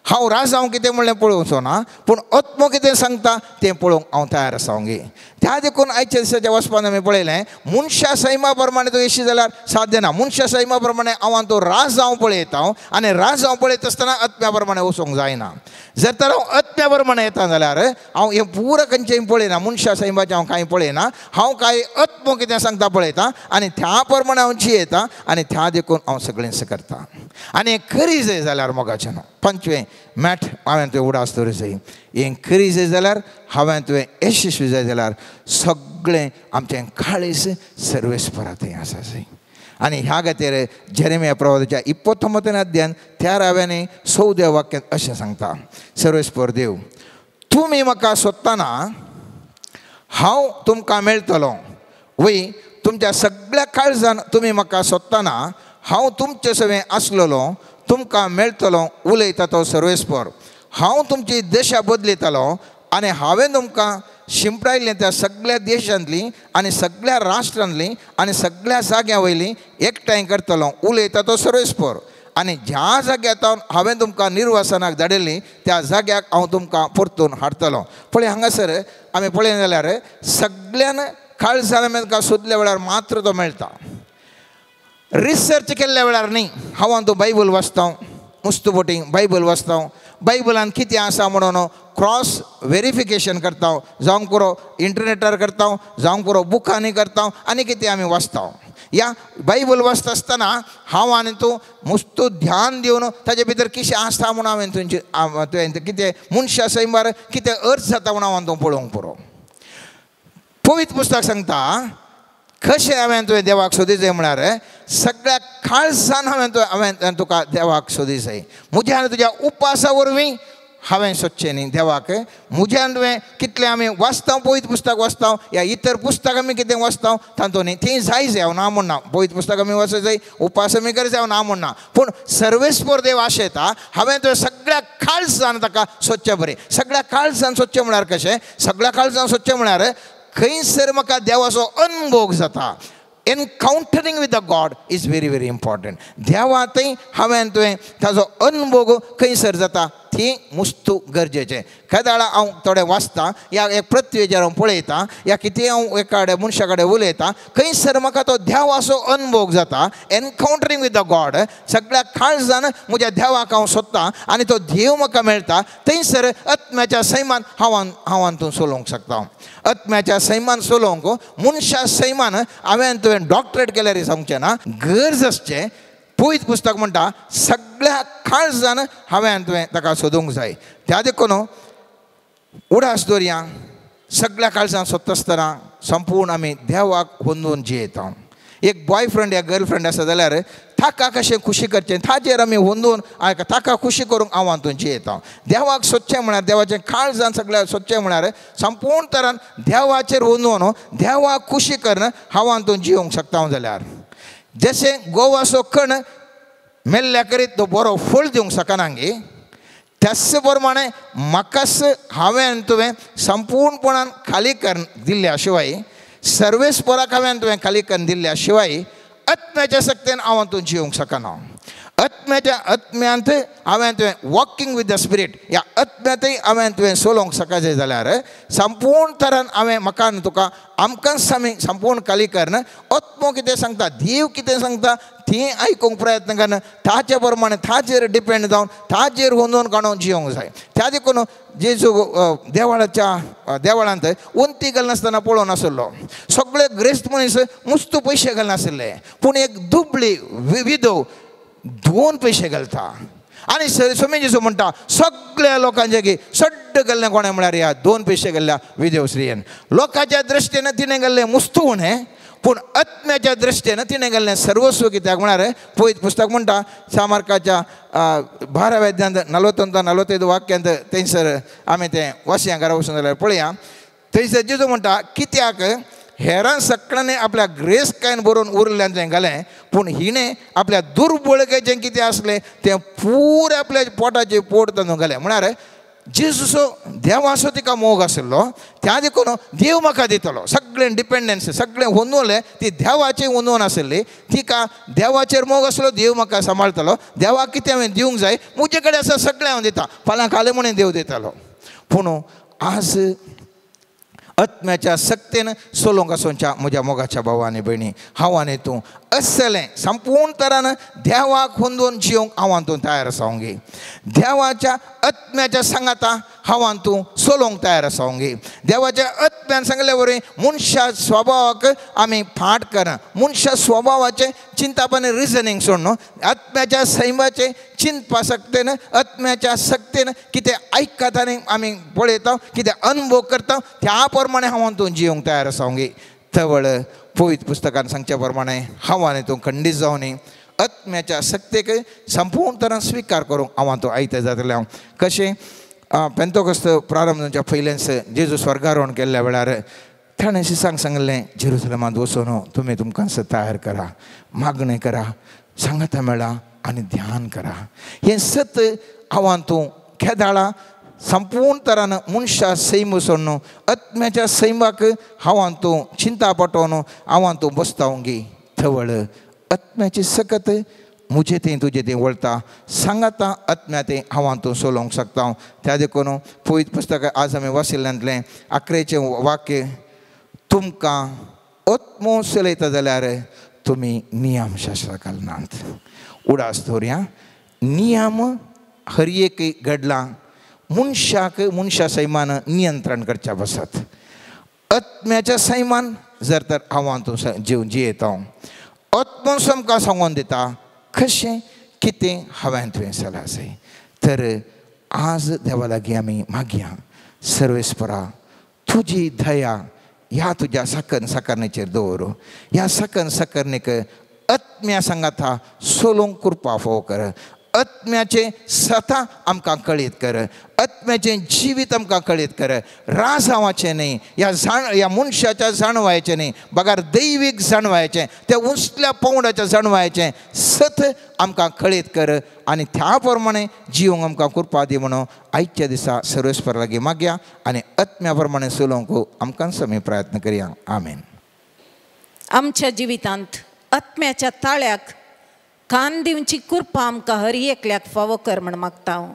हांव राजांव कितें म्हणलें पळोवचो ना, पूण आत्मो कितें सांगता तें पळोवंक हांव तयार आसा वंगी. त्या देखून आयच्या दिसाच्या वचपान आमी पळयलें, मनशा सैमा प्रमाणे तो येशी जाल्यार साध्य ना. मनशा सैमा प्रमाणे हांव तो राज जावं पळयता, आनी राज जावं पळयत आसतना आत्म्या प्रमाणे वचोंक जायना. जर तर हांव आत्म्या प्रमाणे येता जाल्यार हांव हें पुरो खंयचेंय पळयना, मनशा सैमाचें हांव कांय पळयना. हांव कांय आत्मो कितें सांगता पळयता आनी त्या प्रमाणे हांव जियेता आनी त्या देखून हांव सगळेंच करता. आनी हें खरी जाय जाल्यार मोगाचें न्हू. 5वें मॅट हांवें तुवें उडास दवरूंक जाय. हें खरी जाय जाल्यार हांवें तुवें यशस्वी जाय जाल्यार सगळें आमचें काळीज सर्वेस्परांत आसा जाय. आनी ह्या खातीर जेरेमिया प्रवादाच्या 29 अध्यायान 13व्या 14व्या वाक्यांत अशें सांगता, सर्वेस्पर देव, तुमी म्हाका सोदतना हांव तुमकां मेळटलों. वय तुमच्या सगळ्या काळजान तुमी म्हाका सोदतना हांव तुमचे सवें आसलेलो, तुमकां मेळटलो उलयता तो सर्वेस्पर. हांव तुमची दशा बदलयतलो आनी हांवें तुमकां शिंपडायल्लें त्या सगळ्या देशांतलीं आनी सगळ्या राष्ट्रांतलीं आनी सगळ्या जाग्यां वयलीं एकठांय करतलो उलयता तो सर्वेस्पर. आनी ज्या जाग्यार हांवें तुमकां निर्वासनाक धाडिल्लीं त्या जाग्याक हांव तुमकां परतून हाडटलो. पळय हांगासर आमी पळयलें जाल्यार सगळ्यान काळजान आमी ताका सोदल्या वेळार मात्र तो मेळटा. रिसर्च केल्ल्या वेळार न्ही. हांव तो बायबल वाचता, मुस्तुबोटींग बायबल वाचता, बायबलान कितें आसा म्हणून क्रॉस व्हेरिफिकेशन करता, जावं पुरो इंटरनेटार करता, जावं पुरो बुकांनी करता आनी कितें आमी वाचता. ह्या बायबल वाचता आसतना हांव आनी तूं मुस्तू ध्यान दिवन ताजे भितर कितें आसा म्हणून हांवें तुवें कितें मनशा सैमार कितें अर्थ जाता म्हणून हांवें तूं पळोवंक पुरो. पवित्र पुस्तक सांगता कशें हांवें तुवें देवाक सोदी जाय म्हळ्यार सगळ्या काळजान हांवें तुका देवाक सोदी जाय. म्हज्यान तुज्या उपासा वरवीं हांवें सोदचें न्ही देवाक. म्हज्यान तुवें कितलें आमी वाचता, पवित्र पुस्तक वाचता, या इतर पुस्तक आमी कितें वाचता तातूंत न्ही, तीं जाय हांव ना म्हणना. पवित्र पुस्तक आमी वाचूंक जाय, उपास आमी करचें हांव ना म्हणना. पूण सर्वेस्पर देव आशयता हांवें तुवें सगळ्या काळजान ताका सोदचें बरें. सगळ्या काळजान सोदचें म्हळ्यार कशें, सगळ्या काळजान सोदचें म्हळ्यार खंयसर म्हाका देवाचो अनुभव जाता. Encountering with the god is very very important. देवातय हांवें तुवें ताजो अनुभव खंयसर जाता ती मुस्तू गरजेचें. केदाळा हांव थोडें वाचता, या एक पृथ्वीचेर हांव पळयता, या कितें हांव एका कडेन मनशा कडेन उलयता, खंयसर म्हाका तो देवाचो अनुभव जाता. एनकावंटरींग विथ द गॉड, सगळ्या काळजान म्हज्या देवाक हांव सोदतां आनी तो देव म्हाका मेळटा. थंयसर आत्म्याच्या सैमान हांव तूं सोलोवंक शकता. आत्म्याच्या सैमान सोलोवंक मनशा सैमान हांवें तुवें डॉक्टरेट केल्यार सांगचें ना, गरज आसचें. पवित्र पुस्तक म्हणटा सगळ्या काळजान हांवें तुवें ताका सोदूंक जाय. त्या देखून उडास दवरया, सगळ्या काळजान सोदता आसतना संपूर्ण आमी देवाक वंदून जियेता. एक बॉयफ्रेंड या गर्लफ्रेंड आसा जाल्यार ताका कशें खुशी करचें ताचेर आमी वंदून ताका खुशी करूंक हांव हातून जियेता. देवाक सोदचें म्हळ्यार देवाचें काळजान सगळ्या सोदचें म्हळ्यार संपूर्ण तरान देवाचेर वंदून देवाक खुशी करून हांव हातून जियोंक शकता. जाल्यार जशें गोवाचो कण मेल्ल्या करीत तो बरो फळ दिवंक शकना गे, त्याच प्रमाणे म्हाकाच हांवें तुवें संपूर्णपणान खाली करून दिल्ल्या शिवाय, सर्वेस्पराक हांवें तुवें खाली करून दिल्ल्या शिवाय आत्म्याच्या शक्तीन हांव तूं जिवंक शकना. आत्म्यांत हांवें तुवें वॉकिंग विथ द स्पिरीट, ह्या आत्म्यांतय हांवें तुवें सोलोवंक शका जाय जाल्यार संपूर्ण तरान हांवें म्हाका तुका आमकांच आमी संपूर्ण खाली करून आत्मो कितें सांगता, देव कितें सांगता ती आयकूंक प्रयत्न करना. ताचे प्रमाणे ताचेर डिपेंड जावन ताचेर वंदून काडून जियोंक जाय. त्या देखून जेजू देवळांत वंती घालनासतना पळोवन नासलो. सगळे ग्रेस्त मनीस मुस्तू पयशे घालनासले, पूण एक दुबळी विधव 2 पयशे घालता. आनी स्वामी जेजू म्हणटा सगळ्या लोकांचे की सड्ड घाल्लें कोणें म्हळ्यार ह्या 2 पयशे घाल्ल्या विधव स्त्रियेन. लोकांच्या दृश्टीन तिणें घाल्लें मुस्तू उणें, पूण आत्म्याच्या दृश्टीन तिणें घाल्लें सर्वस्व. कित्याक म्हळ्यार पवित्र पुस्तक म्हणटा सामार्काच्या 12व्या अध्यायांत 41-45 वाक्यांत थंयसर आमी तें वाचया घरा वचून जाल्यार पळया. थंयसर जेजू म्हणटा कित्याक हेरां सगळ्यांनी आपल्या ग्रेस कायन बरोवन उरल्ल्यान तें घालें, पूण हिणें आपल्या दुर्बळकेचें कितें आसलें तें पुरे आपल्या पोटाचें पोट तातूंत घालें. म्हळ्यार जेजूचो देवाचो तिका मोग आशिल्लो त्या देखून देव म्हाका दितलो सगळें डिपेंडन्स सगळें हुंदोवलें ती देवाची हुंदोवन आशिल्ली तिका देवाचेर मोग आसलो देव म्हाका सांबाळटलो देवाक कितें हांवें दिवंक जाय म्हजे कडेन आसा सगळें हांव दिता फाल्यां खालें म्हणून देव दितलो पूण आज आत्म्याच्या सक्तीन सोलोंक आसोवच्या म्हज्या मोगाच्या भाव आनी भयणी हांव आनी तूं असलें संपूर्ण तरान देवाक हुंदोवन जिवंक हांव आनी तूं तयार आसोंगी देवाच्या आत्म्याच्या सांगाता हांव आनी तूं सोलोंक तयार आसोंगी देवाच्या आत्म्यान सांगले वरवीं मनशा स्वभावाक आमी फाट कर मनशा स्वभावाचें चिंतापणी रिजनींग सोड न्हू आत्म्याच्या सैमाचें चिंतपा सक्तीन आत्म्याच्या सक्तीन कितें आयकता आनी आमी पळयता कितें अनुभव करता त्या प्रमाणे हांव आनी तूं जिवंक तयार आसोंगी तवळ पवित्र पुस्तकान सांगच्या प्रमाणे हांव आनी तूं खंडीत जावनी आत्म्याच्या सक्तीक संपूर्ण तरान स्विकार करूंक हांव आनी तूं आयते जातलें हांव कशें पेंतोकोस्त प्रारंभ जावच्या पयलेंच जेजू स्वर्गारोहण केल्ल्या वेळार ताणें शिसांक सांगलें जेरुसलेमांत वचून तुमी तुमकां तयार करा मागणें करा सांगाता मेळा आनी ध्यान करा हें सत हांव आनी तूं केदाळा संपूर्ण तरान मनशा सैम सोडून आत्म्याच्या सैमाक हांव आनी तूं चिंता पटोवन हांव आनी तूं बसतावंगी थवळ आत्म्याची सकत मुझे तें तुजें तें वळटा सांगाता आत्म्या तें हांव आनी तूं सोलोवंक शकता त्या देखून पवित्र पुस्तक आज आमी वाचिल्ल्यांतलें 11वें वाक्य तुमकां आत्मो चलयता जाल्यार तुमी नियम शास्त्राक घालनात उडास दवरया नियम हर एक घडला मनशाक मनशा सैमान नियंत्रण करच्या बसत आत्म्याच्या सैमान जर तर हांव आनी तूं जीवन जियेता आत्मोस आमकां सांगून दिता कशें कितें हांवें तुवें जालां जाय तर आज देवा लागीं आमी मागया सर्वेस्परा तुजी दया ह्या तुज्या सकन सकर्णेचेर दवर ह्या सकन सकर्णेक आत्म्या सांगाता सोलोंक कृपा फोव कर आत्म्याचें सता आमकां कळीत कर आत्म्याचें जिवीत आमकां कळीत कर राजावाचें न्ही ह्या मनशाच्या जाणवायचें न्ही बगार दैवीक जाणवायचें त्या उसल्या पौंडाच्या जाणवायचें सत आमकां कळीत कर आनी त्या प्रमाणे जिवंक आमकां कृपा दी म्हणून आयच्या दिसा सर्वेस्पर लागीं मागया आनी आत्म्या प्रमाणे चलोवंक आमकां समी प्रयत्न करया आमेन. आमच्या जिवितांत आत्म्याच्या ताळ्याक कान दिवची कृपा आमकां हर एकल्याक फावो कर म्हण मागता हांव.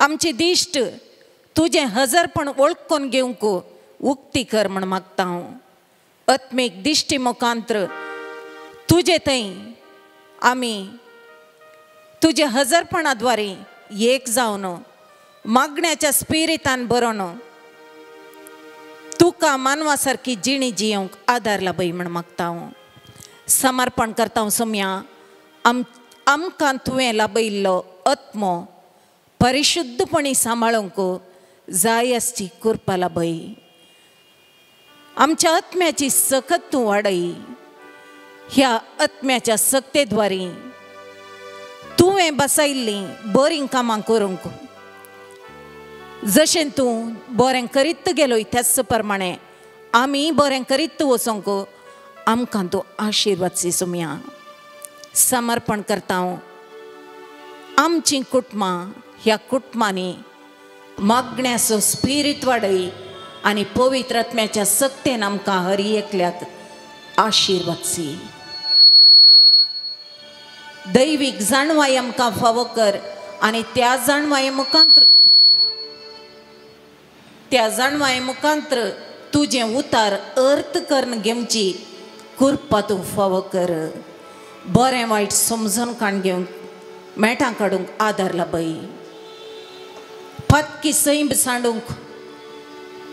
आमचे दिश्ट तुजें हजरपण वळखून घेवंक उक्ती कर म्हण मागता हांव. आत्मीक दिश्टी मुखांत्र तुजे थंय आमी तुजे हजरपणाद्वारे एक जावन मागण्याच्या स्पिरितान बरोवन तुका मानवा सारकी जिणी जियोंक आदार लाभय म्हण मागता हांव. समर्पण करता हांव सोम्या आमकां तुवें लाभयल्लो आत्मो परिशुद्धपणी सांबाळूंक जाय आसची कृपा लाभय. आमच्या आत्म्याची सकत तूं वाडय. ह्या आत्म्याच्या सक्तेद्वारे तुवें बसयल्लीं बरीं कामां करूंक जशें तूं बरें करीत गेलोय त्याच प्रमाणे आमी बरें करीत वचोंक आमकां तूं आशिर्वाद सी सोम्या. समर्पण करता हांव आमचीं कुटुंबां ह्या कुटुंबांनी मागण्याचो स्पिरीट वाडय आनी पवित्र आत्म्याच्या सक्तेन आमकां हर एकल्याक आशिर्वाद सी. दैवीक जाणवाय आमकां फावो कर आनी त्या जाणवाये मुखांत्र तुजें उतार अर्थ करून घेवची कृपा तूं फावो कर. बरें वायट समजून काण घेवंक मेटां काडूंक आदार लाभय. पत्की सैम सांडूंक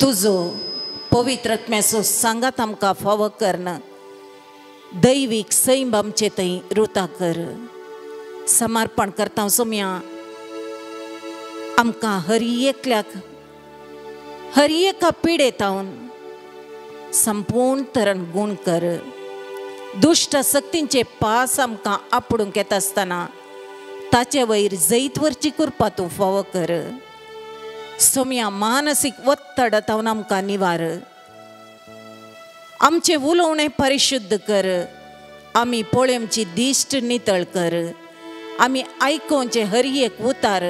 तुजो पवित्र आत्म्याचो सांगात आमकां फावो करन दैवीक सैम आमचे थंय रुता कर. समर्पण करता हांव सोम्या आमकां हर एका पिडेतावन संपूर्ण तरान गूण कर. दुष्ट सक्तींचे पास आमकां आपडूंक येता आसतना ताचे वयर जैत वरची कृपा तूं फावो कर. सोम्या मानसीक वत्तडातावन आमकां निवार. आमचे उलोवणें परिशुद्ध कर. आमी पळोवची दिश्ट नितळ कर. आमी आयकोवचे हर एक उतार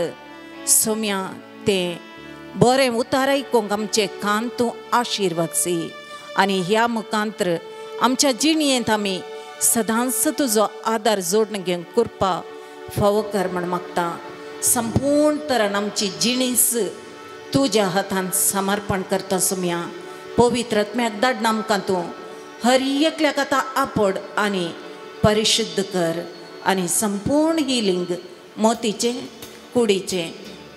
सोम्या तें बरें उतार आयकूंक आमचे कान तूं आशिर्वादसी आनी ह्या मुखांतर आमच्या जिणयेंत आमी सदांच तुजो आदार जोडून घेवंक कृपा फावो कर म्हण मागता. संपूर्ण तरान आमची जिणीस तुज्या हातांत समर्पण करता सुम्या. पवित्र आत्म्याक धाड आमकां तूं हर एकल्याक आतां आपड आनी परिशुद्ध कर आनी संपूर्ण हिलींग मोतीचे कुडीचे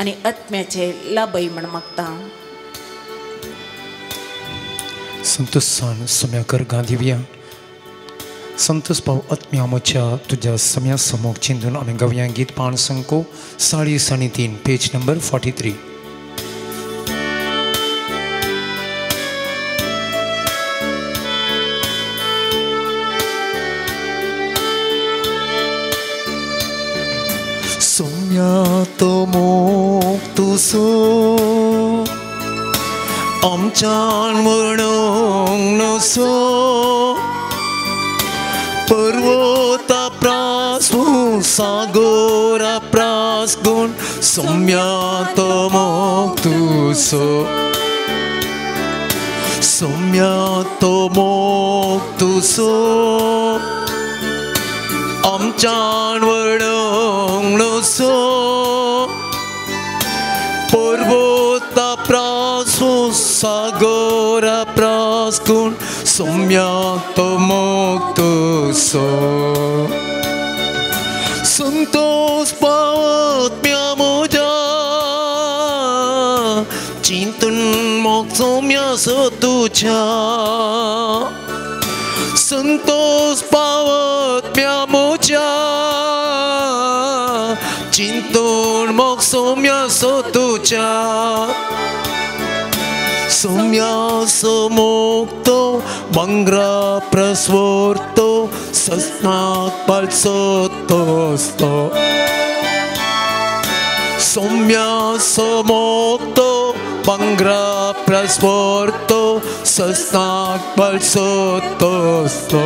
आनी आत्म्याचे लाभय म्हण मागता. संतोषान सम्याकर गांधीविया संतोष भाव आत्म्या मोच्या तुझ्या सम्या समोर चिंतून आम्ही गावया गीत पाण संको 3:3 पेज नंबर 43. सम्या तो मोग तुसो आमच्यान म्हणूंक नसो पर्वता प्रासून सागोरा प्रासगून सम्या तो मोग तुसो सम्या तो मोग तुसो आमच्यान म्हणूंक नसो पर्वता प्रासून सागोरा प्रासगून सम्या तो मोग तुसो संतोष पावत म्या मोजा चिंतून मोग सम्या सो तुझ्या संतोष पावत म्या मोजा चिंतून मोग सम्या सो तुझ्या सम्या समोक्तो मंग्रा प्रस्वर्तो सस्नाक पल्सोतोस्तो सम्या समोक्तो मंग्रा प्रस्वर्तो सस्नाक पल्सोतोस्तो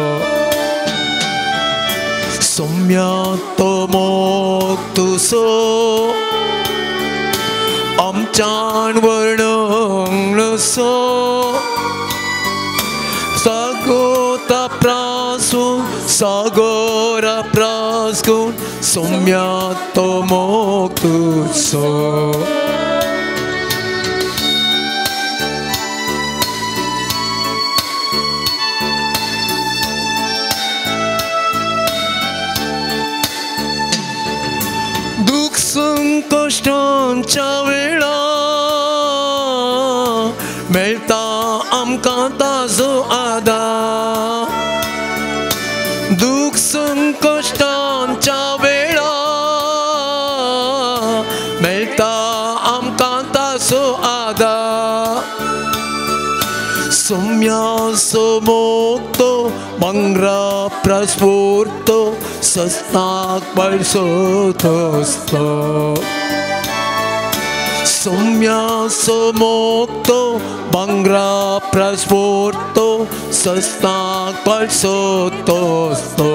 सम्या तो मोग तुसो आमच्यान वर्णोंक नसो सागोता प्रासून सागोरा प्रासगून सम्या तो मोग तुसो दुख संकश्टांच्या वेळा मेळटा आमकां ताजो आदार दुख संकश्टांच्या वेळा मेळटा आमकां ताजो आदार सम्या समोक्तो मंग्रा प्रस्फुर्तो सस्नाक पल्सोतोस्तो सम्या समोक्तो मंग्रा प्रस्फुर्तो सस्नाक पल्सोतोस्तो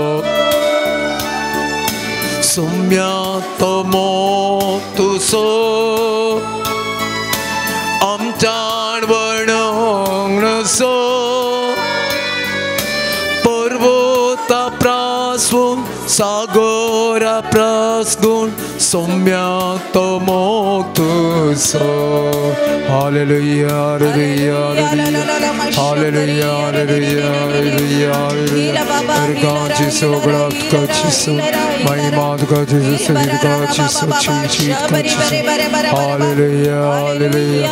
सम्या तो मोग तुसो आमच्यान वर्णोंक नसो पर्वता प्रासून सागोरा प्रासगून सम्या तो मोग तुसो hallelujah hallelujah hallelujah hallelujah hallelujah hallelujah जिसो बड़ा का जिसो महिमा का जिसो शरीर का जिसो चीज का जिसो hallelujah hallelujah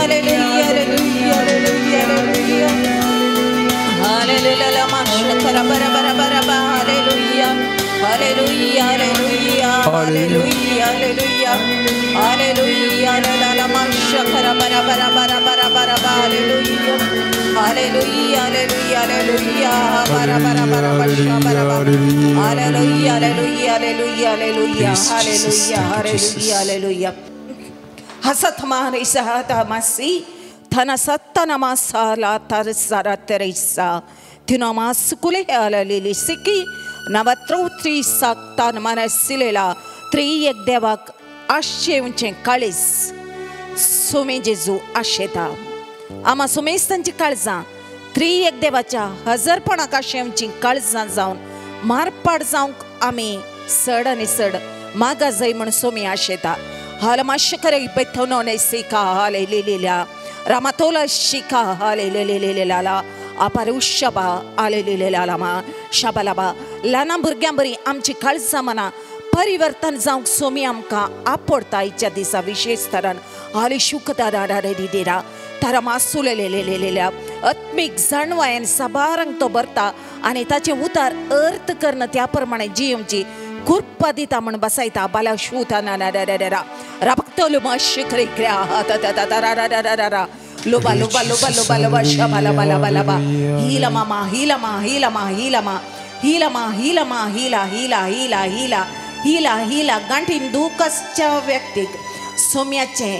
Hallelujah, hallelujah, hallelujah, hallelujah, hallelujah, la la masha kara bara bara bara bara bara hallelujah, hallelujah, hallelujah, hallelujah, bara bara bara masha bara hallelujah, hallelujah, hallelujah, hallelujah, hallelujah, hallelujah, hallelujah. Hasat mare sahata masi thana sattana masala tar saraterisa tinamas kule halalili siki नवत्रौत्री साक्तान मनसिलेला त्रियक देवाक आशेवचे काळीस सोमे जेजू आशेता आम्हा सोमेस्तांची काळजां त्रिएक देवाच्या हजरपणाक आशेवची काळजां जावन मारपाड जावंक आमी सड आनी सड मागा जाय म्हण सोमी आशेता हालमाशकरे बेथोनोने सिका हालेलेलेल्या रामातोला शिका हालेलेलेलेला aparushaba alelelelama shabalaba lana भुरग्यां बरी आमची काळजां मना परिवर्तन जावंक सोमी आमकां आपडता इच्या दिसा विशेष तरान हाली शुकदारा तारा मासुलेलेलेलेल्या आत्मीक जाणवायेन साबारांक तो भरता आनी ताचे उतार अर्थ करना त्या प्रमाणे जियोवची कृपा दिता म्हण बसयता बाला शुता राबक्तलो माशिकरे क्रिया लोबा लोबा लोबा लोबा लोबा शबाला बाला बाला बा हीला मामा हीला मा हीला मा हीला मा हीला मा हीला मा हीला हीला हीला हीला हीला हीला गांठीन दुखसच्या व्यक्तीक सोम्याचे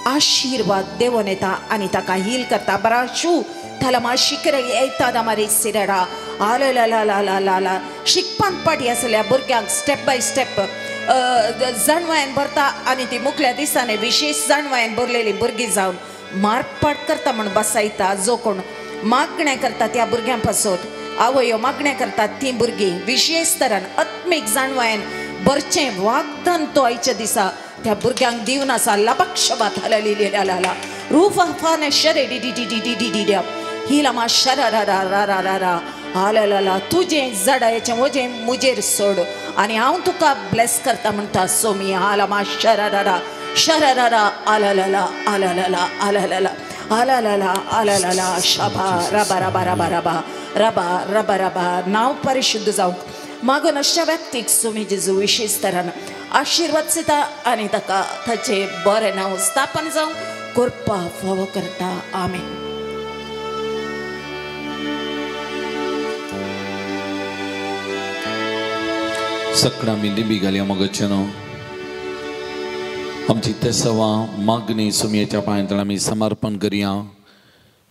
आशीर्वाद देवून येता आनी ताका हील करता बरा शू थाला मा शिकरे येता दामारी सिरेडा आला ला ला ला ला ला ला शिकपान पाटी आसल्या भुरग्यांक स्टेप बाय स्टेप जाणवायेन भरता आनी ती मुखल्या दिसांनी विशेष जाणवायेन भरलेली भुरगीं जावन मारपाट करता म्हण बसयता जो कोण मागणें करता त्या भुरग्यां पासत आवयो मागणें करतात ती भुरगीं विशेष तरान आत्मीक जाणवायेन बरचें वागदान तो आयच्या दिसा त्या भुरग्यांक दिवन आसा लबक्षबात हललिलेला रूफ फाने शरे डी डी डी डी डी डी डी हिला मा शरा रा रा रा रा रा रा हालेला तुजें जडायेचें वजें मुजेर सोड आनी हांव तुका ब्लेस करता म्हणटा सोमी हाला मा शरा रा रा शरररा आलाला आलाला आलाला आलाला आलाला शबा रबा रबा रबा रबा रबा रबा रबा नाव परिशुद्ध जावंक मागून अशा व्यक्तीक सोमी जेजू विशेष तरान आशीर्वाद दिता आनी ताका ताचे बरें नांव स्थापन जावंक कृपा फावो करता आमेन. सकडा मी लिंबी घालया मगचनो आमची ते सवा मागणी सुमयेच्या पांयां आमी समर्पण करया.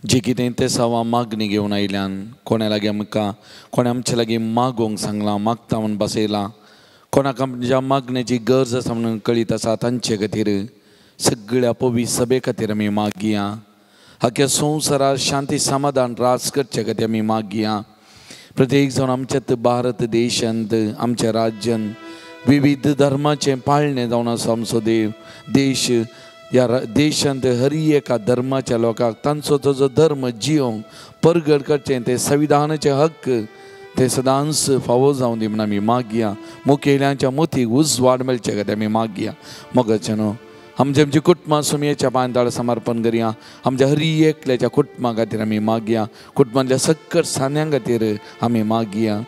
जी कितें ते सवा मागणी घेवन आयल्यान कोणा लागीं आमकां कोणें आमचे लागीं मागोवंक सांगलां मागता म्हणून बसयलां कोणाक आमच्या मागण्याची गरज आसा म्हणून कळीत आसा तांचे खातीर सगळ्या पवित्र सभे खातीर आमी मागया. हाच्या संवसारांत शांती समाधान रास करचे खातीर आमी मागया. प्रत्येक जावन आमच्यात भारत देशांत आमच्या राज्यान विविध धर्माचे पाळणे जावन आसा आमचो देश. ह्या देशांत हर एका धर्माच्या लोकांक तांचो जो धर्म जियोंक परगट करचें ते संविधानाचे हक्क ते सदांच फावो जावन दी म्हण आमी मागया. मुखेल्यांच्या मतीक उजवाड मेळचे खातीर आमी मागया. मोगाचेनो आमचे कुटुंबां सुमयेच्या पांयां समर्पण करया. आमच्या हर एकल्याच्या कुटुंबा खातीर आमी मागया. कुटुंबांतल्या सकट सान्यां खातीर आमी मागया.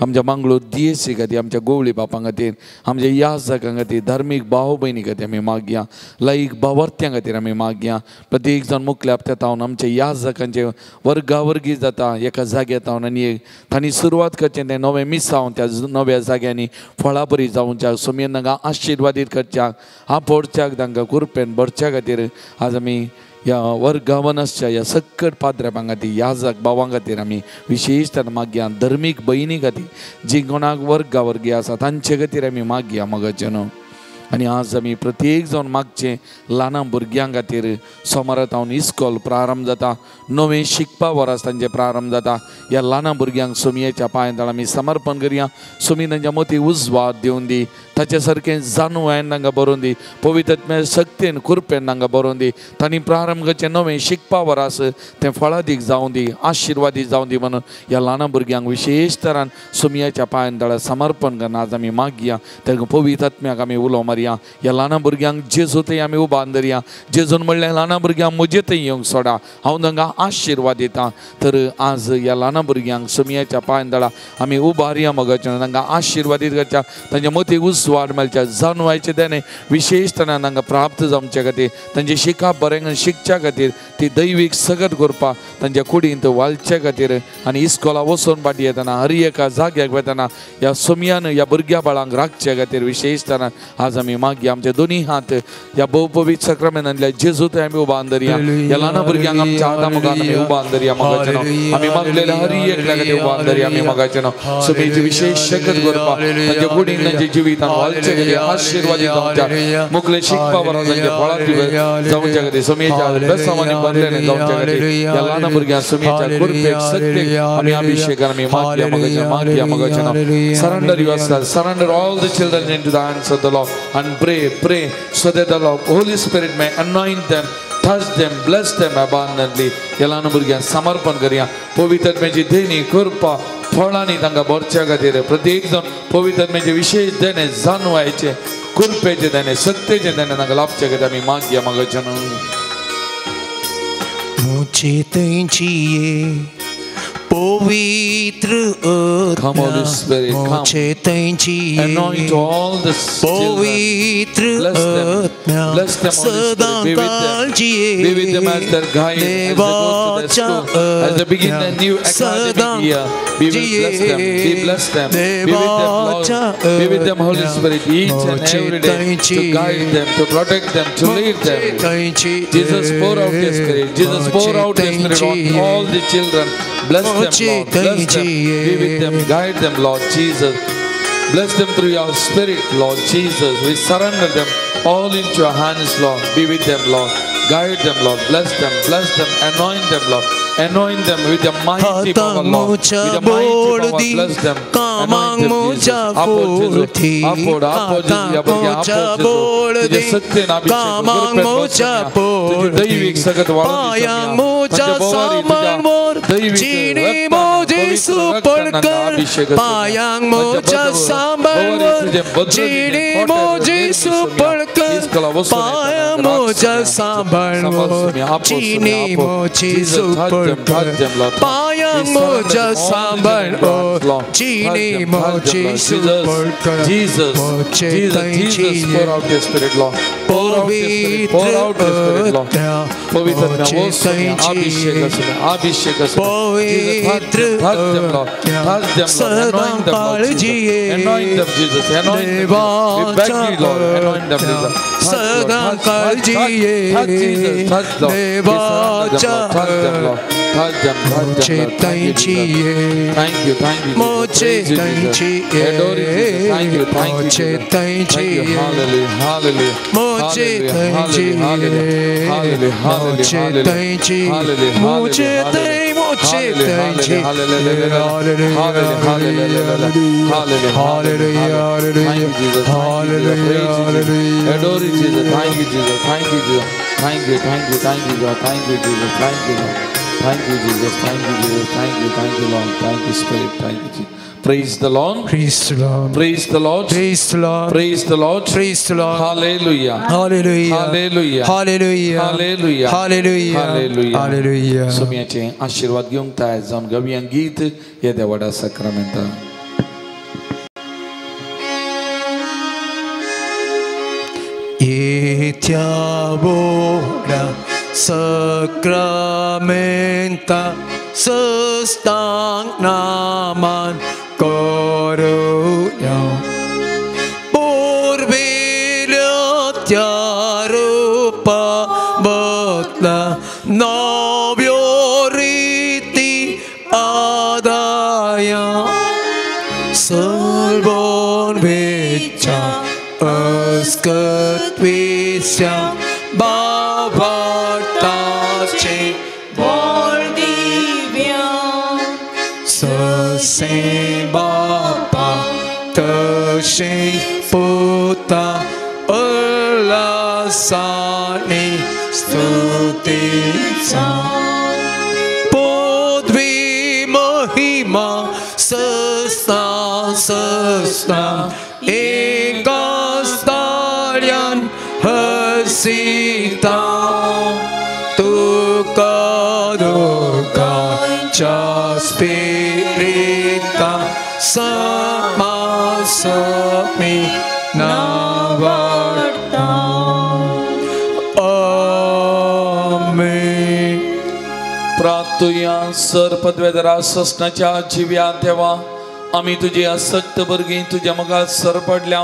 आमच्या मंगळूर DSC खातीर आमच्या गोवळी बापां खातीर आमच्या याजकां खातीर धार्मीक भाव भयणी खातीर आमी मागया. लायक भावार्थ्यां खातीर आमी मागया. प्रत्येक जाण मुखल्या हप्त्यांत हांव आमच्या याजकांचे वर्गावर्गी जाता एका जाग्यात हांव आनी तांणी सुरवात करचें तें नवें मिसांव त्या नव्या जाग्यांनी फळां बरी जावच्या सुमयेन तांकां आशिर्वादीत करच्याक आपडच्याक तांकां कृपेन भरच्या खातीर आज आमी ह्या वर्गावनसच्या ह्या सकट पाद्रपां खातीर याजक भावां खातीर आमी विशेश तर मागया. धर्मीक भयणी खातीर जी कोणाक वर्गावर्गी आसा तांचे खातीर आमी मागया मोगाचेनो. आनी आज आमी प्रत्येक जावन मागचें ल्हान भुरग्यां खातीर सोमारात हांव इस्कॉल प्रारंभ जाता. नवें शिकपा वरास तांचें प्रारंभ जाता. ह्या ल्हान भुरग्यांक सुमयेच्या पांयां आमी समर्पण करया. सुमी तांच्या मती उजवाड दिवन दी. ताचे सारकें जाणवायेन तांकां बरोवन दी. पवित्रत्म्या शक्तीन कृपेन तांकां बरोवन दी. तांणी प्रारंभ करचें नवें शिकपा वरास तें फळादीक जावं दी आशिर्वादीत जावं दी म्हणून ह्या ल्हान भुरग्यांक विशेष तरान सुमयेच्या पांयां समर्पण करना आज आमी मागया. तांकां पवित्रत्म्याक आमी उलो मारया. ह्या ल्हान भुरग्यांक जेजू थंय आमी उबारून धरया. जेजून म्हणलें ल्हान भुरग्यांक म्हजे थंय येवंक सोडा हांव तांकां आशिर्वाद दितां. तर आज ह्या ल्हान भुरग्यांक सुमयेच्या पांयां आमी उबारया मोगाचें तांकां आशिर्वादीत करच्या. तांच्या मतीक उजवाड मेळच्या. जाणवायचे देणे विशेष तरान तांकां प्राप्त जावचे खातीर तांचे शिकप बरें शिकच्या खातीर ती दैवीक सगत करपा तांच्या कुडींत वालचे खातीर आनी इस्कॉला वचून फाटी येतना हर एका जाग्याक वतना ह्या सुमयान ह्या भुरग्या बाळांक राखचे खातीर विशेष तरान आज आमी मागया. आमचे दोनी हात ह्या भोवपवीत सक्रामेंतांतल्या जेजू थंय आमी उबारून धरया. ह्या ल्हान भुरग्यांक आमच्या हाता मुखार आमी उबारून धरया मोगाचेनो. आमी मागलेल्या हर एकल्या खातीर उबारून धरया आमी मोगाचेनो. सुमयेची विशेष शकत करपा तांच्या कुडींत तांच्या जिवितांत वालचे गेले आशीर्वादी जाऊच्या मुकले शिकपा बरोबर त्यांच्या फळात जाऊच्या गेले सोमीच्या बेसामानी बदलेने जाऊच्या गेले या लहान भुरग्या सोमीच्या कृपेक सत्य आम्ही अभिषेक आम्ही मागया मगजना surrender yourself, surrender all the children into the hands of the Lord and pray so that the Lord, Holy Spirit may anoint them, touch them, bless them abundantly. या लहान भुरग्या समर्पण करूया पवित्रतेची देणी कृपा फळांनी तांकां भरच्या खातीर प्रत्येक जण पवित्रतेचे विशेष देणे जाणवायचे कृपेचे देणे सत्तेचे देणे तांकां लाभचे खातीर आमी मागया मगजना मुझे तेंचिए पवित्र Come, Holy Spirit, come. Anoint all the children. Bless them, Holy Spirit. Be with them as their guide, as they go to their school, as they begin their new academic year. Be bless them. Be with them, Lord. Be with them, Holy Spirit, each and every day to guide them, to protect them, to lead them. Jesus, pour out your Spirit. Jesus, pour out your Spirit on all the children. Bless them, Lord. Bless them. Be with them. Guide them, Lord Jesus. Bless them through your Spirit, Lord Jesus. We surrender them all into your hands, Lord. Be with them, Lord. Guide them, Lord. Bless them. Bless them. Anoint them, Lord. Anoint them with the mighty power, Lord. With the mighty power, bless them. Anoint them, Jesus. Apo Jesus. Apo Jesus. तुझे सत्य नाभिषेक गुरुपे बसण्या तुझे दैविक सगत वाळून दैविक सुपड़कर पायांग मोचा सांबर चीनी मोजी सुपड़कर पायांग मोचा सांबर चीनी मोजी सुपड़कर पायांग मोचा सांबर चीनी मोजी सुपड़कर मोचे तैंची pour out your spirit, Lord. Pour out your spirit, Lord. पवित्र अभिषेक touch them, Lord. Touch them, Lord. Anoint them, Jesus. Anoint them, Jesus. We beg you, Lord. Anoint them, Jesus. Touch Jesus. Touch Lord. Touch them, Lord. Touch them, Lord. Thank you. Praise you, Jesus. Adore you, Jesus. Thank you, Jesus. Thank you. Hallelujah. Hallelujah. Adore you, Jesus. Thank you, Jesus. Thank you, Jesus. Thank you, Jesus. Thank you, Jesus. Thank you, Lord. Thank you, Jesus. Thank you, Jesus. Thank you, Lord. Thank you, Spirit. Thank you, Jesus. Praise the Lord. Praise the Lord. Praise the Lord. Praise the Lord. Praise the Lord. Praise the Lord. Hallelujah. Hallelujah. Hallelujah. Hallelujah. Hallelujah. Hallelujah. Hallelujah. Hallelujah. सोम्याचे आशीर्वाद घेऊन तयार जाऊन गाऊया गीत या देवाच्या सक्रमेंटात. Et ahora sacramenta sestang naman korunya Porbilia rupa batla novioriti adaya Salbon vicha askat visya bavartache Boldivia Sase bapa tashe puta alasani stutitsa Podvi mahima sasna Ikastarian hasita Tukaduka cha spirita samasami navarta Amen. प्रार्थुया सर पदवेदरा ससनाच्या जिव्या देवा आम्ही तुझी आसक्त भुरगीं तुझ्या मुखार सर पडल्या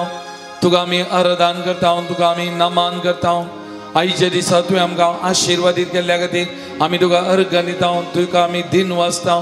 तुका आमी आराधन करता तुका आमी नमान करता आयच्या दिसा तुवें आमकां आशिर्वादीत केल्ल्या खातीर आमी तुका अर्घ दिता तुका आमी दिन वाजता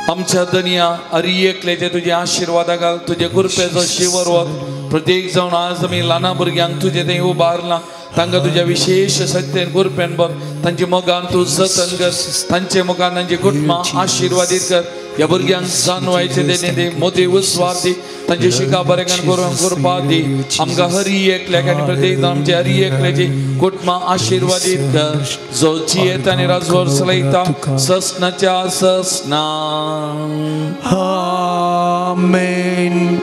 आमच्या दनिया अरी एकल्याचे तुझे आशीर्वाद घाल तुझे कृपेचो शिवर वत प्रत्येक जावन आज आमी ल्हाना भुरग्यांक तुझे थंय उबारला तांकां तुज्या विशेष सत्तेन कृपेन बघ तांचे मोगान तूं जतन कर तांचे मोगान तांचे कुटुंबां आशीर्वादीत कर ह्या भुरग्यांक जाणवायचे देणे दे मोदी उस्वार दी तांचे शिका बरेंकान करून कृपा दी आमकां हरी एकल्याक आनी प्रत्येक आमचे हरी एकल्याची कुटुंबां आशीर्वादीत कर जो जियेता आनी राजवर चलयता ससनाच्या ससना आमेन.